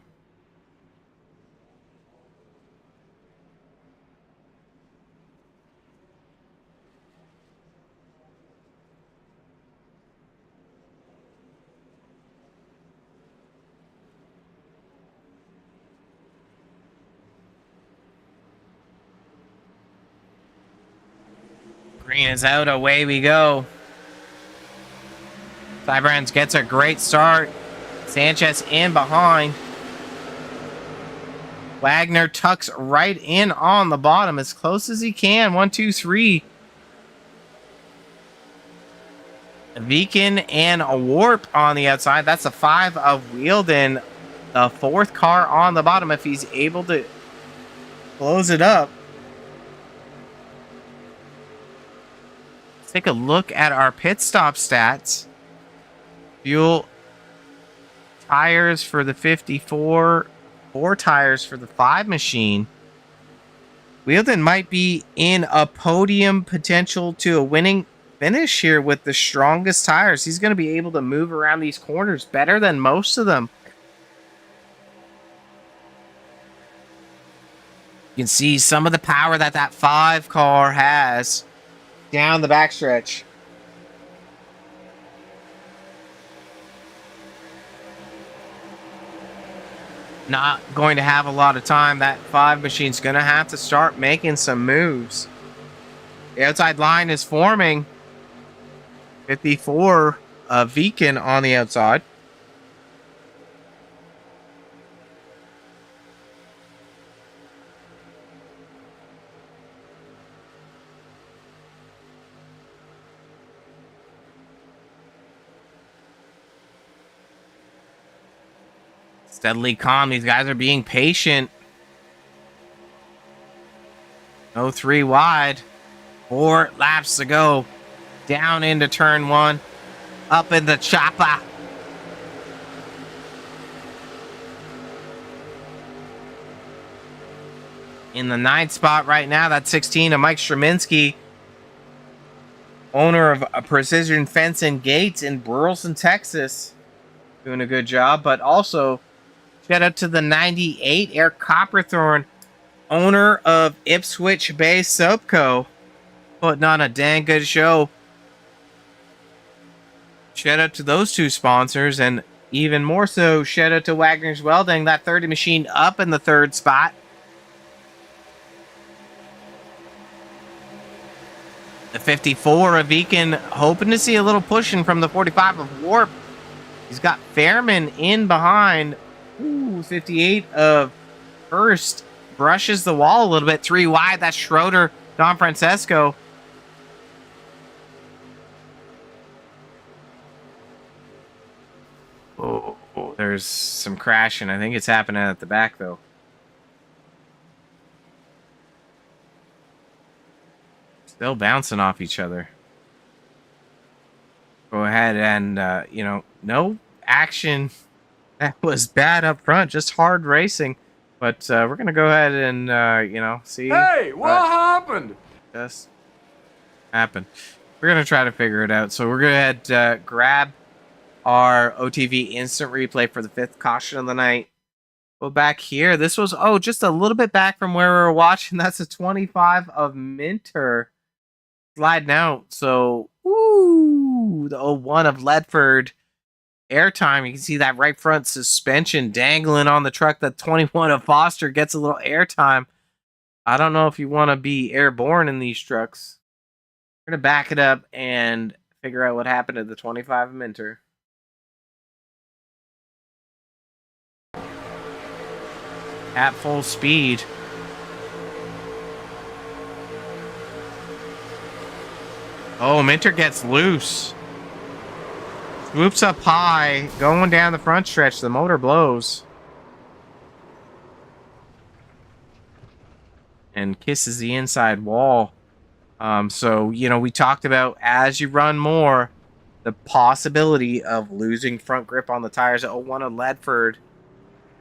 Green is out, away we go. Cybrand gets a great start. Sanchez in behind. Wagner tucks right in on the bottom as close as he can. 1, 2, 3. Beacon and a Warp on the outside. That's a 5 of Welding. The 4th car on the bottom if he's able to close it up. Let's take a look at our pit stop stats. Fuel, tires for the 54, 4 tires for the 5 machine. Welding might be in a podium potential to a winning finish here with the strongest tires. He's going to be able to move around these corners better than most of them. You can see some of the power that 5 car has down the backstretch. Not going to have a lot of time. That 5 machine's going to have to start making some moves. The outside line is forming. 54 Beacon on the outside. Steadily calm. These guys are being patient. No 3 wide. 4 laps to go. Down into turn 1. Up in the chopper. In the 9th spot right now, that's 16 of Mike Straminski, owner of a Precision Fence and Gates in Burleson, Texas. Doing a good job. But also, shout out to the 98 Eric Copperthorne, owner of Ipswich Bay Soap Co. Putting on a dang good show. Shout out to those 2 sponsors, and even more so, shout out to Wagner's Welding, that 30 machine up in the 3rd spot. The 54 of Beacon hoping to see a little pushing from the 45 of Warp. He's got Fairman in behind. Ooh, 58 of First brushes the wall a little bit. 3 wide. That's Schroeder, Don Francesco. Oh, there's some crashing. I think it's happening at the back, though. Still bouncing off each other. Go ahead and, no action. That was bad up front. Just hard racing. But we're going to go ahead and, see. Hey, what happened? Just happened. We're going to try to figure it out. So we're going to grab our OTV instant replay for the 5th caution of the night. Go back here. This was, just a little bit back from where we were watching. That's a 25 of Minter sliding out. So, the 01 of Ledford airtime. You can see that right front suspension dangling on the truck. The 21 of Foster gets a little airtime. I don't know if you want to be airborne in these trucks. We're going to back it up and figure out what happened to the 25 of Minter. At full speed. Oh, Minter gets loose. Swoops up high, going down the front stretch. The motor blows. And kisses the inside wall. So, we talked about as you run more, the possibility of losing front grip on the tires. 01 of Ledford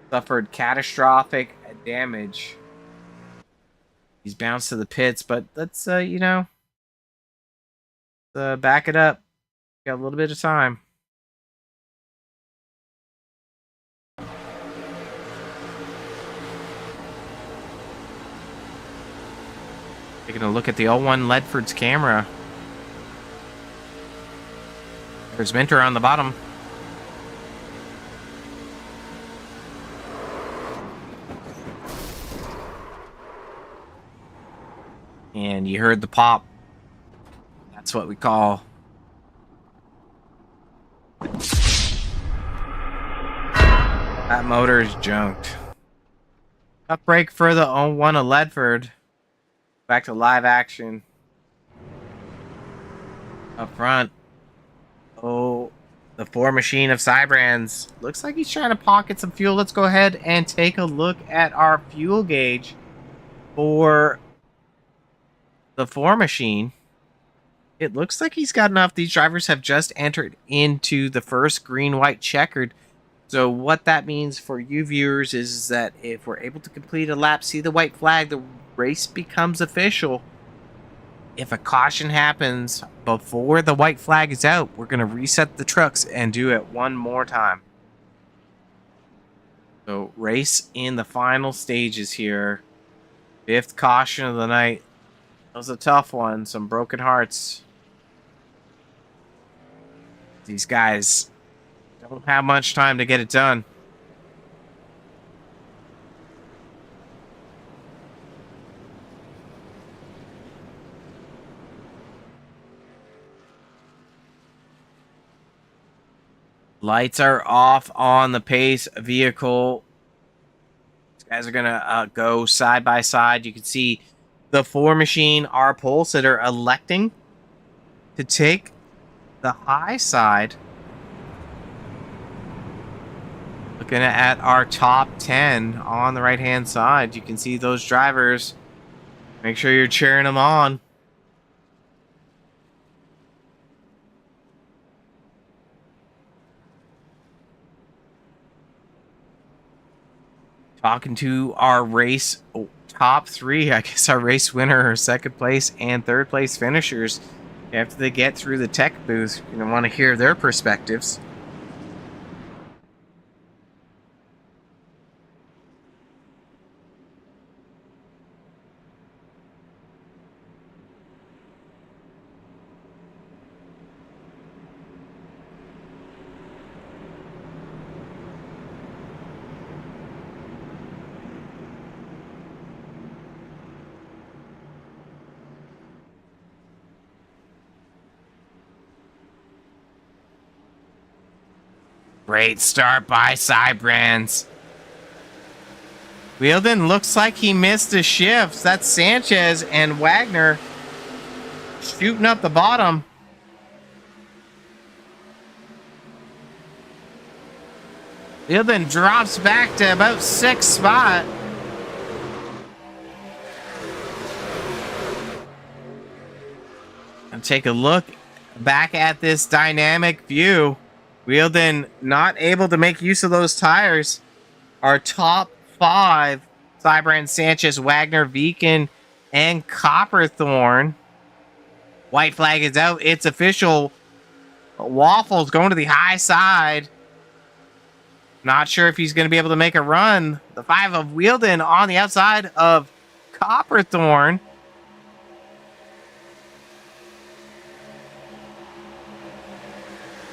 suffered catastrophic damage. He's bounced to the pits, but let's, back it up. Got a little bit of time. Taking a look at the 01 Ledford's camera. There's Minter on the bottom. And you heard the pop. That's what we call that motor is junked. Up brake for the 01 of Ledford. Back to live action. Up front. The 4 machine of Cybrands. Looks like he's trying to pocket some fuel. Let's go ahead and take a look at our fuel gauge for the 4 machine. It looks like he's got enough. These drivers have just entered into the first green-white checkered. So what that means for you viewers is that if we're able to complete a lap, see the white flag, the race becomes official. If a caution happens before the white flag is out, we're going to reset the trucks and do it one more time. So race in the final stages here. 5th caution of the night. That was a tough one. Some broken hearts. These guys don't have much time to get it done. Lights are off on the pace vehicle. These guys are going to go side by side. You can see the 4 machine, our pole sitter, electing to take the high side. Looking at our top 10 on the right-hand side. You can see those drivers. Make sure you're cheering them on. Talking to our race top 3, I guess our race winner, 2nd place and 3rd place finishers. After they get through the tech booth, you're going to want to hear their perspectives. Great start by Cybrands. Welding looks like he missed a shift. That's Sanchez and Wagoner shooting up the bottom. Welding drops back to about 6th spot. And take a look back at this dynamic view. Welding not able to make use of those tires. Our top 5, Cybrand, Sanchez, Wagner, Beacon, and Copperthorn. White flag is out. It's official. Waffles going to the high side. Not sure if he's going to be able to make a run. The 5 of Welding on the outside of Copperthorn.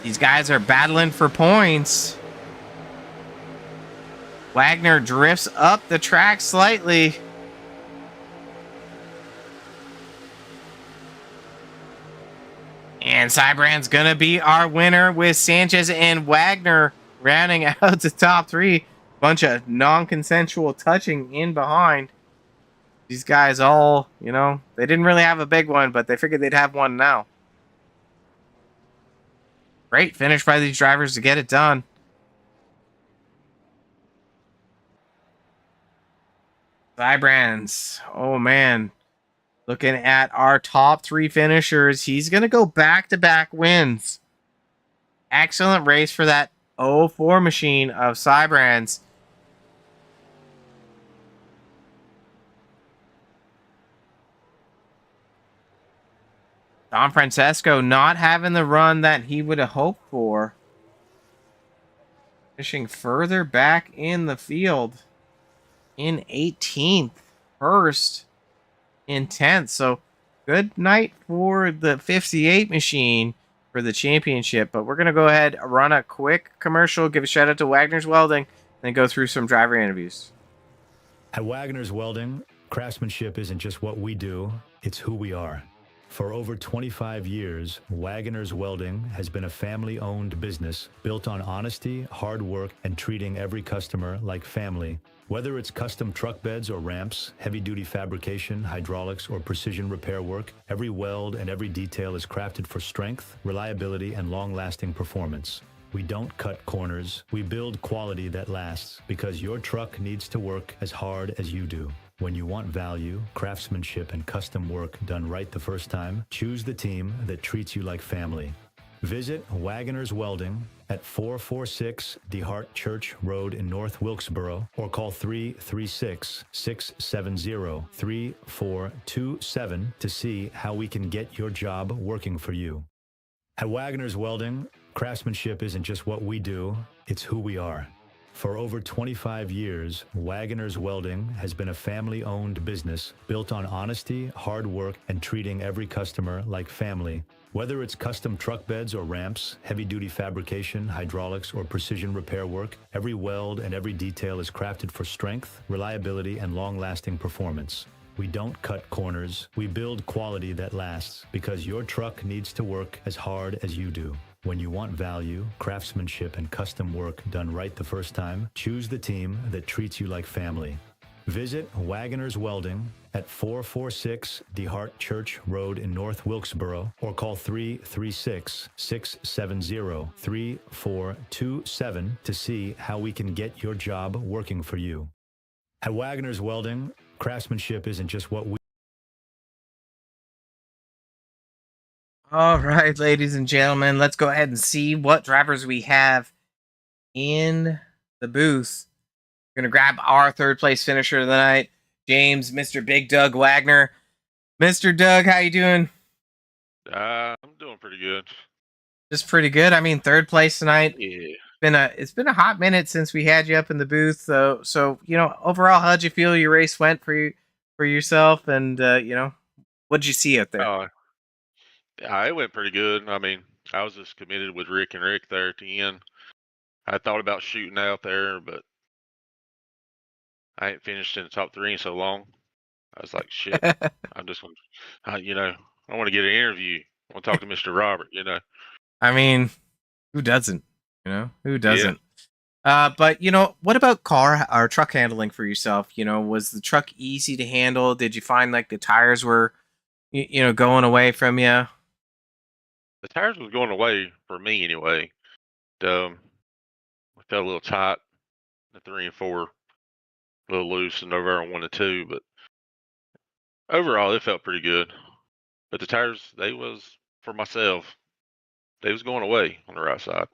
These guys are battling for points. Wagner drifts up the track slightly. And Cybrand's going to be our winner with Sanchez and Wagner rounding out the top 3. Bunch of non-consensual touching in behind. These guys all, they didn't really have a big one, but they figured they'd have one now. Great finish by these drivers to get it done. Cybrands. Oh, man. Looking at our top 3 finishers, he's going to go back-to-back wins. Excellent race for that 04 machine of Cybrands. Don Francesco not having the run that he would have hoped for. Finishing further back in the field in 18th. First in 10th. So good night for the 58 machine for the championship. But we're going to go ahead, run a quick commercial, give a shout out to Wagner's Welding, and then go through some driver interviews. At Wagoner's Welding, craftsmanship isn't just what we do, it's who we are. For over 25 years, Wagoner's Welding has been a family-owned business built on honesty, hard work, and treating every customer like family. Whether it's custom truck beds or ramps, heavy-duty fabrication, hydraulics, or precision repair work, every weld and every detail is crafted for strength, reliability, and long-lasting performance. We don't cut corners, we build quality that lasts, because your truck needs to work as hard as you do. When you want value, craftsmanship, and custom work done right the first time, choose the team that treats you like family. Visit Wagoner's Welding at 446 DeHart Church Road in North Wilkesboro, or call 336-670-3427 to see how we can get your job working for you. At Wagoner's Welding, craftsmanship isn't just what we do, it's who we are. For over 25 years, Wagoner's Welding has been a family-owned business built on honesty, hard work, and treating every customer like family. Whether it's custom truck beds or ramps, heavy-duty fabrication, hydraulics, or precision repair work, every weld and every detail is crafted for strength, reliability, and long-lasting performance. We don't cut corners, we build quality that lasts, because your truck needs to work as hard as you do. When you want value, craftsmanship, and custom work done right the first time, choose the team that treats you like family. Visit Wagoner's Welding at 446 DeHart Church Road in North Wilkesboro, or call 336-670-3427 to see how we can get your job working for you. At Wagoner's Welding, craftsmanship isn't just what we... All right, ladies and gentlemen, let's go ahead and see what drivers we have in the booth. We're going to grab our 3rd place finisher of the night, James, Mr. Big Doug Wagner. Mr. Doug, how you doing? I'm doing pretty good. Just pretty good. I mean, 3rd place tonight. Yeah. It's been a hot minute since we had you up in the booth. So overall, how'd you feel your race went for yourself? And what'd you see out there? It went pretty good. I mean, I was just committed with Rick and Rick there at the end. I thought about shooting out there, but I ain't finished in the top 3 in so long. I was like, shit, I'm just going to, I want to get an interview. I want to talk to Mr. Robert, I mean, who doesn't? Who doesn't? Yeah. But what about car or truck handling for yourself? Was the truck easy to handle? Did you find like the tires were, going away from you? The tires was going away for me anyway. I felt a little tight at 3 and 4, a little loose and over on 1 and 2, but overall it felt pretty good. But the tires, they was for myself. They was going away on the right side.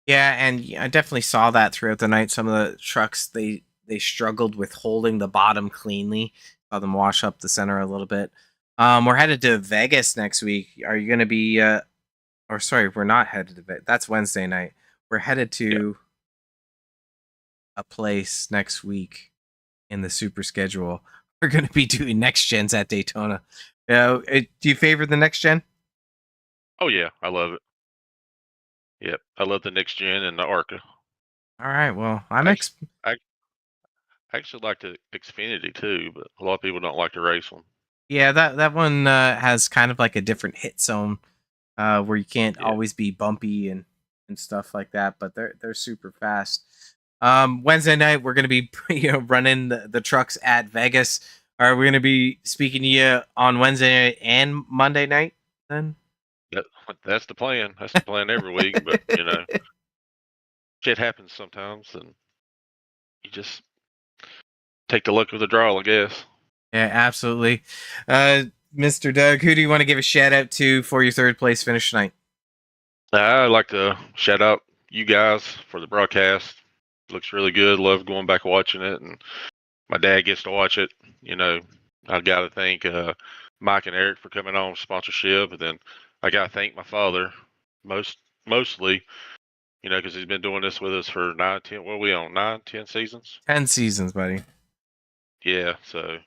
Yeah, and I definitely saw that throughout the night. Some of the trucks they struggled with holding the bottom cleanly. Saw them wash up the center a little bit. We're headed to Vegas next week. Are you going to be? Or sorry, we're not headed to Vegas. That's Wednesday night. We're headed to a place next week in the super schedule. We're going to be doing next gens at Daytona. Do you favor the next gen? Oh yeah, I love it. Yep, I love the next gen and the ARCA. All right. Well, I'm I actually like the Xfinity too, but a lot of people don't like the race one. Yeah, that one has kind of like a different hit zone where you can't always be bumpy and stuff like that, but they're super fast. Wednesday night we're gonna be running the trucks at Vegas. Are we gonna be speaking to you on Wednesday night and Monday night then? That's the plan. That's the plan every week, but shit happens sometimes, and you just take the luck of the draw, I guess. Yeah, absolutely. Mr. Doug, who do you want to give a shout out to for your third place finish tonight? I'd like to shout out you guys for the broadcast. Looks really good. Love going back watching it, and my dad gets to watch it. I got to thank Mike and Eric for coming on sponsorship, and then I got to thank my father mostly, because he's been doing this with us for 9, 10. What are we on? 9, 10 seasons? 10 seasons, buddy. Yeah. So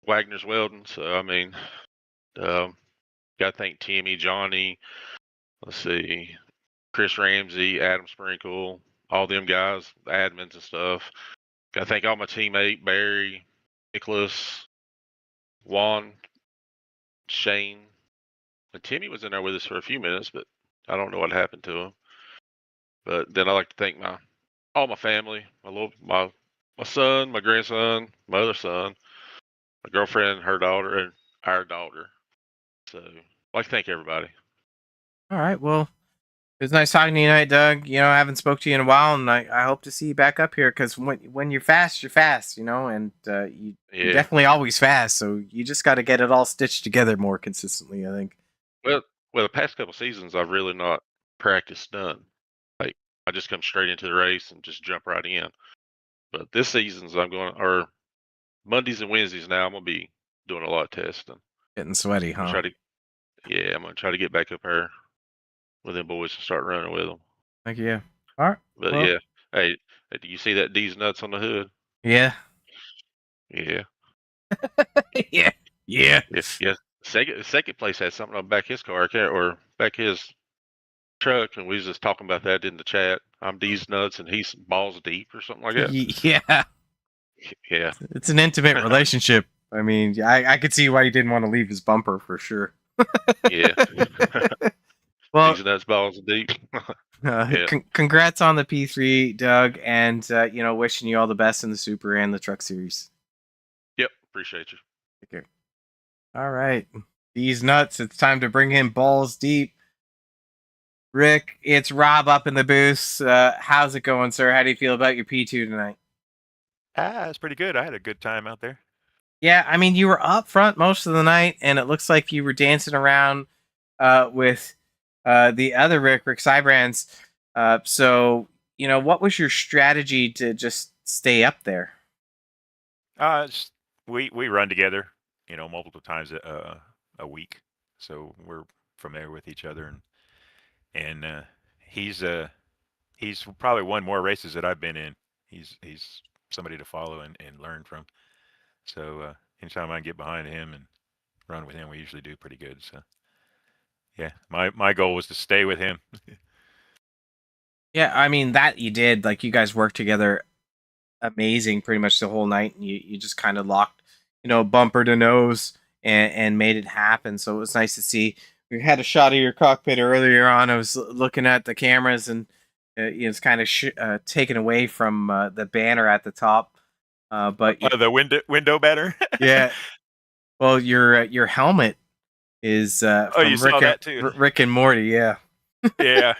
Wagner's Welding. So I mean, got to thank Timmy, Johnny. Let's see, Chris Ramsey, Adam Sprinkle, all them guys, the admins and stuff. Got to thank all my teammate Barry, Nicholas, Juan, Shane, and Timmy was in there with us for a few minutes, but I don't know what happened to him. But then I like to thank all my family, my son, my grandson, my other son, my girlfriend, her daughter, and our daughter. So I'd like to thank everybody. All right. Well, it was nice talking to you tonight, Doug. I haven't spoke to you in a while, and I hope to see you back up here because when you're fast, and you're definitely always fast. So you just got to get it all stitched together more consistently, I think. Well, the past couple seasons, I've really not practiced none. Like I just come straight into the race and just jump right in. But this season's or Mondays and Wednesdays now, I'm gonna be doing a lot of testing. Getting sweaty, huh? I'm gonna try to get back up here with them boys and start running with them. Thank you. All right. But yeah, hey, do you see that D's nuts on the hood? Yeah. Yeah. Yeah. Yeah. Yeah. Second place had something on the back of his car, or back his truck, and we was just talking about that in the chat. I'm D's nuts, and he's balls deep, or something like that. Yeah. Yeah. It's an intimate relationship. I mean, I could see why he didn't want to leave his bumper for sure. Yeah. Well, D's nuts, balls deep. Congrats on the P3, Doug, and wishing you all the best in the Super and the Truck Series. Yep, appreciate you. Take care. All right, these nuts. It's time to bring in balls deep. Rick, it's Rob up in the booth. How's it going, sir? How do you feel about your P2 tonight? It's pretty good. I had a good time out there. Yeah, I mean, you were up front most of the night, and it looks like you were dancing around with the other Rick Sybrands. So, what was your strategy to just stay up there? We run together, multiple times a week, so we're familiar with each other, and he's probably won more races that I've been in. He's somebody to follow and learn from. So anytime I can get behind him and run with him, we usually do pretty good. So yeah, my goal was to stay with him. Yeah, I mean, that you did. Like, you guys worked together amazing pretty much the whole night, and you just kind of locked, bumper to nose and made it happen. So it was nice to see. We had a shot of your cockpit earlier on. I was looking at the cameras, and it's kind of taken away from the banner at the top. But the window banner. Yeah. Well, your helmet is from you saw that too. Rick and Morty. Yeah. Yeah.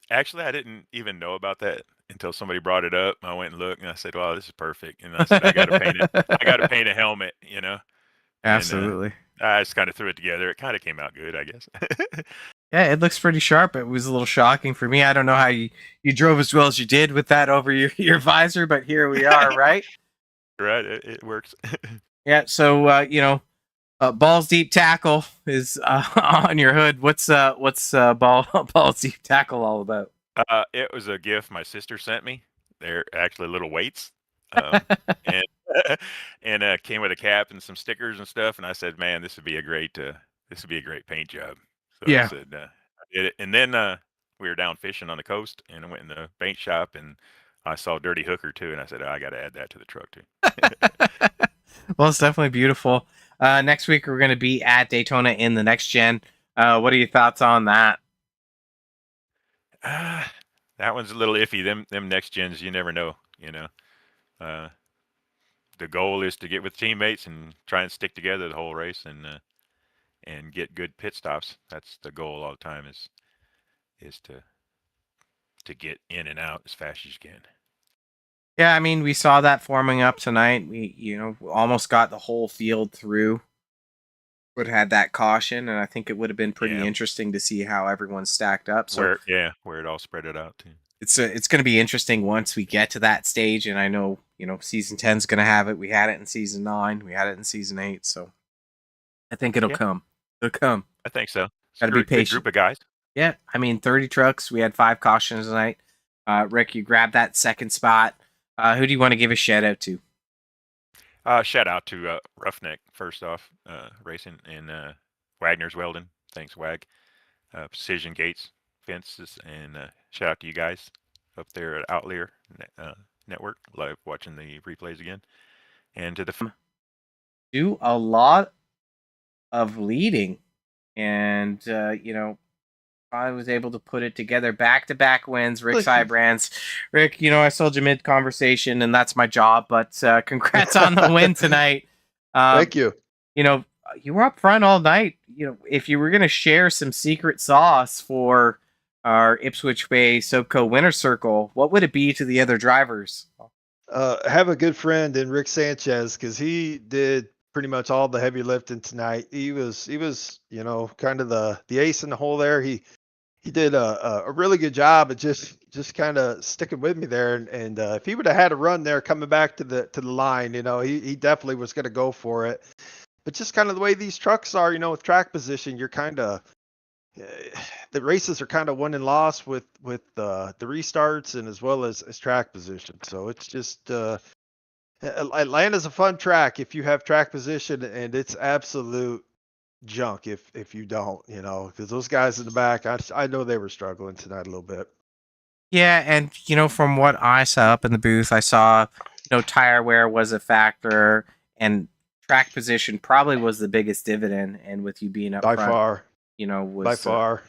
Actually, I didn't even know about that until somebody brought it up. I went and looked, and I said, "Wow, this is perfect." And I said, "I got to paint it. I got to paint a helmet." Absolutely. I just kind of threw it together. It kind of came out good, I guess. Yeah, it looks pretty sharp. It was a little shocking for me. I don't know how you drove as well as you did with that over your visor, but here we are, right? Right, it works. Yeah. So balls deep tackle is on your hood. What's balls deep tackle all about? It was a gift my sister sent me. They're actually little weights, um, and and came with a cap and some stickers and stuff. And I said, "Man, this would be a great paint job." So I Yeah. said, I did it. And then we were down fishing on the coast, and I went in the paint shop, and I saw Dirty Hooker too, and I said, I got to add that to the truck too. Well, it's definitely beautiful. Next week we're going to be at Daytona in the next gen. What are your thoughts on that? That one's a little iffy. Them next gens, you never know. Uh, the goal is to get with teammates and try and stick together the whole race and get good pit stops. That's the goal all the time is to get in and out as fast as you can. Yeah, I mean, we saw that forming up tonight. We almost got the whole field through, but had that caution, and I think it would have been pretty Yeah. interesting to see how everyone stacked up. So Where it all spread it out too. it's going to be interesting once we get to that stage, and I know season 10 is going to have it. We had it in season 9, we had it in season 8, so I think it'll come. It'll come. I think so. Gotta be Good patient. group of guys. Yeah, I mean 30 trucks. We had 5 cautions tonight. Rick, you grabbed that second spot. Who do you want to give a shout out to? Shout out to Roughneck first off, racing, and Wagner's Welding. Thanks, Wag. Precision Gates Fences, and shout out to you guys up there at Outlier Network, live watching the replays again. And to the Do a lot of leading, and I was able to put it together. Back-to-back wins. Rick Sybrands. Rick, I sold you mid-conversation, and that's my job, but congrats on the win tonight. Thank you. You were up front all night. If you were going to share some secret sauce for our Ipswich Bay Sobco Winner Circle, what would it be to the other drivers? Have a good friend in Rick Sanchez, because he did pretty much all the heavy lifting tonight. He was kind of the ace in the hole there. He did a really good job of just kind of sticking with me there. And if he would have had a run there coming back to the line, he definitely was going to go for it. But just kind of the way these trucks are, with track position, you're kind of the races are kind of won and lost with the restarts and as well as track position. So it's just Atlanta's a fun track if you have track position, and it's absolute junk if you don't, because those guys in the back, I know they were struggling tonight a little bit. Yeah, and from what I saw up in the booth, I saw tire wear was a factor, and track position probably was the biggest dividend. And with you being up by front, far, was by far,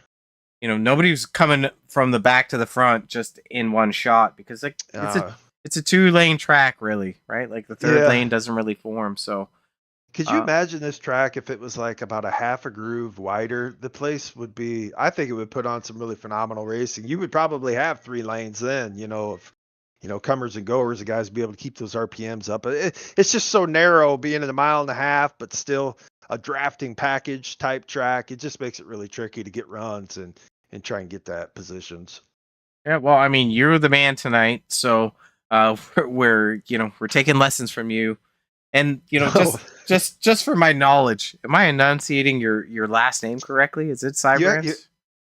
nobody was coming from the back to the front just in one shot, because it's a 2-lane track, really, right? Like the third lane doesn't really form. So could you imagine this track if it was like about a half a groove wider? The place would be, I think it would put on some really phenomenal racing. You would probably have 3 lanes then, if comers and goers, the guys be able to keep those RPMs up. It's just so narrow, being in a mile and a half, but still a drafting package type track. It just makes it really tricky to get runs and try and get that positions. Yeah, well, I mean, you're the man tonight, so we're taking lessons from you, and just for my knowledge, am I enunciating your last name correctly? Is it Sybrands?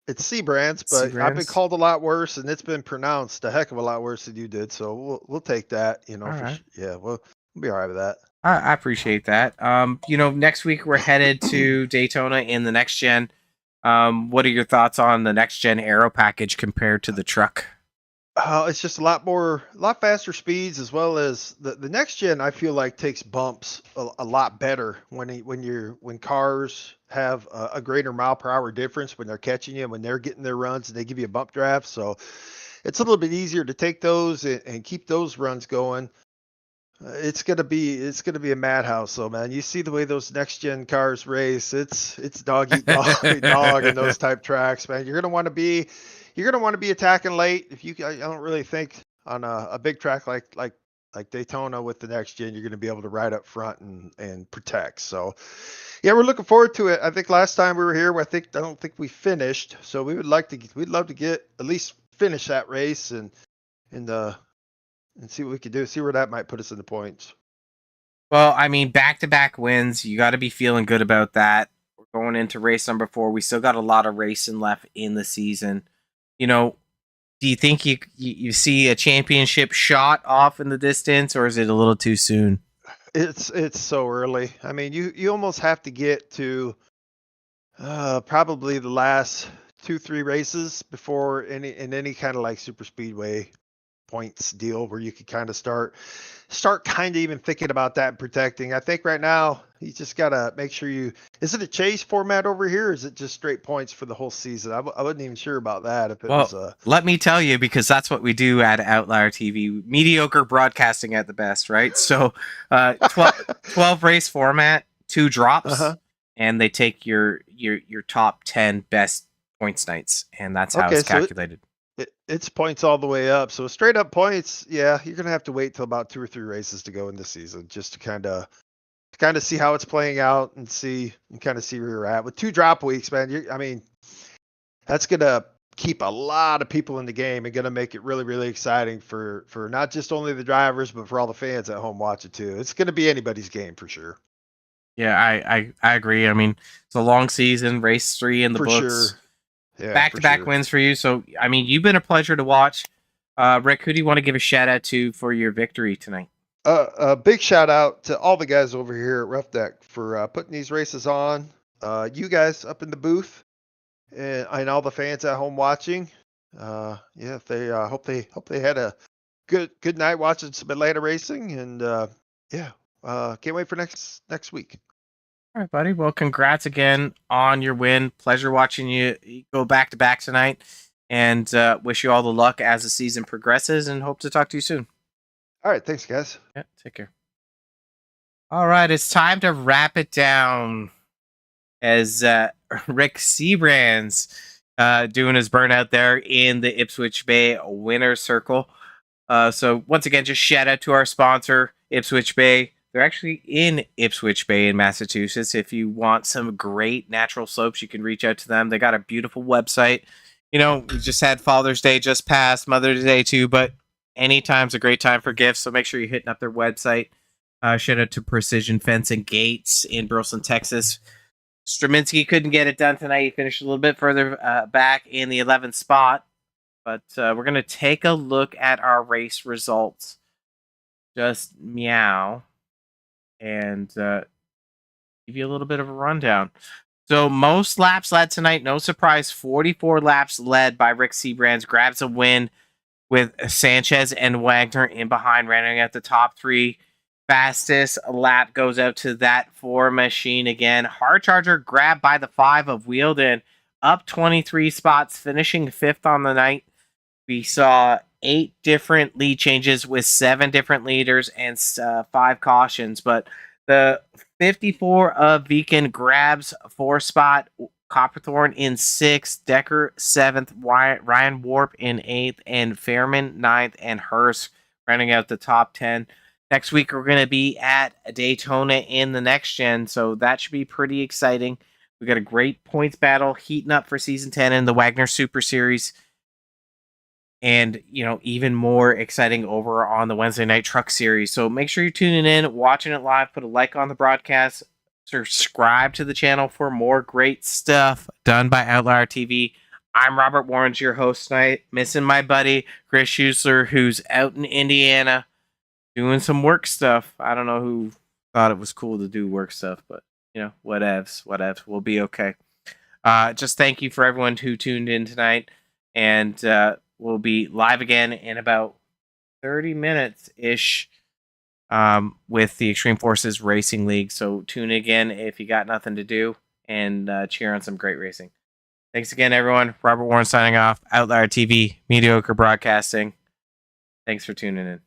It's Seabrands, but I've been called a lot worse, and it's been pronounced a heck of a lot worse than you did. So we'll take that. Right. Yeah, we'll be all right with that. I appreciate that. Next week we're headed to Daytona in the next gen. What are your thoughts on the next gen aero package compared to the truck? It's just a lot faster speeds, as well as the next gen. I feel like takes bumps a lot better when cars have a greater mile per hour difference when they're catching you, when they're getting their runs, and they give you a bump draft. So it's a little bit easier to take those and keep those runs going. It's gonna be a madhouse, though, man. You see the way those next gen cars race. It's dog eat dog in those type tracks, man. You're gonna want to be attacking late. I don't really think on a big track like like Daytona with the next gen, you're going to be able to ride up front and protect. So, yeah, we're looking forward to it. I think last time we were here, I don't think we finished. So we'd love to get at least finish that race and see what we can do. See where that might put us in the points. Well, I mean, back-to-back wins. You got to be feeling good about that. We're going into race number 4. We still got a lot of racing left in the season. You know, do you think you see a championship shot off in the distance, or is it a little too soon? It's so early. I mean, you almost have to get to probably the last 2-3 races before any kind of like super speedway points deal where you could kind of start kind of even thinking about that and protecting. I think right now you just got to make sure is it a chase format over here, or is it just straight points for the whole season? I wasn't even sure about that. If it was let me tell you, because that's what we do at Outlier TV. Mediocre broadcasting at the best, right? So 12 race format, 2 drops, and they take your top 10 best points nights, and that's how it's calculated. It's points all the way up. So straight up points, yeah, you're gonna have to wait till about 2 or 3 races to go in the season just to kind of see how it's playing out and kind of see where you're at. With 2 drop weeks, man, I mean, that's gonna keep a lot of people in the game and gonna make it really, really exciting for not just only the drivers but for all the fans at home watching too. It's gonna be anybody's game for sure. Yeah, I agree. I mean, it's a long season, race 3 in the books. Sure. Yeah, back-to-back wins for you. So, I mean, you've been a pleasure to watch. Rick, who do you want to give a shout-out to for your victory tonight? A big shout-out to all the guys over here at Ruff Deck for putting these races on. You guys up in the booth and all the fans at home watching. Yeah, they hope they had a good night watching some Atlanta racing. And, can't wait for next week. All right, buddy. Well, congrats again on your win. Pleasure watching you go back-to-back tonight. And wish you all the luck as the season progresses, and hope to talk to you soon. All right. Thanks, guys. Yeah, take care. All right. It's time to wrap it down as Rick Seabrands doing his burnout there in the Ipswich Bay Winner's Circle. So once again, just shout out to our sponsor, Ipswich Bay. They're actually in Ipswich Bay in Massachusetts. If you want some great natural slopes, you can reach out to them. They got a beautiful website. You know, we just had Father's Day just passed, Mother's Day too, but anytime's a great time for gifts. So make sure you're hitting up their website. Shout out to Precision Fence and Gates in Burleson, Texas. Straminsky couldn't get it done tonight. He finished a little bit further back in the 11th spot. But we're going to take a look at our race results. Just meow. And give you a little bit of a rundown. So most laps led tonight, no surprise, 44 laps led by Rick Seabrands. Grabs a win with Sanchez and Wagner in behind, running at the top 3. Fastest lap goes out to that 4 machine again. Hard Charger grabbed by the 5 of Welding, up 23 spots, finishing 5th on the night. We saw 8 different lead changes with 7 different leaders and 5 cautions, but the 54 of Viken grabs 4 spot, Copperthorne in 6th, Decker 7th, Ryan Warp in 8th, and Fairman 9th, and Hurst rounding out the top 10. Next week, we're going to be at Daytona in the next gen, so that should be pretty exciting. We got a great points battle heating up for Season 10 in the Wagoner Super Series. And, you know, even more exciting over on the Wednesday Night Truck Series. So make sure you're tuning in, watching it live, put a like on the broadcast, subscribe to the channel for more great stuff done by Outlier TV. I'm Robert Warrens, your host tonight, missing my buddy, Chris Schusler, who's out in Indiana doing some work stuff. I don't know who thought it was cool to do work stuff, but, you know, whatevs. We'll be okay. Just thank you for everyone who tuned in tonight. And, we'll be live again in about 30 minutes-ish with the Extreme Forces Racing League. So tune again if you got nothing to do and cheer on some great racing. Thanks again, everyone. Robert Warren signing off. Outlier TV, Mediocre Broadcasting. Thanks for tuning in.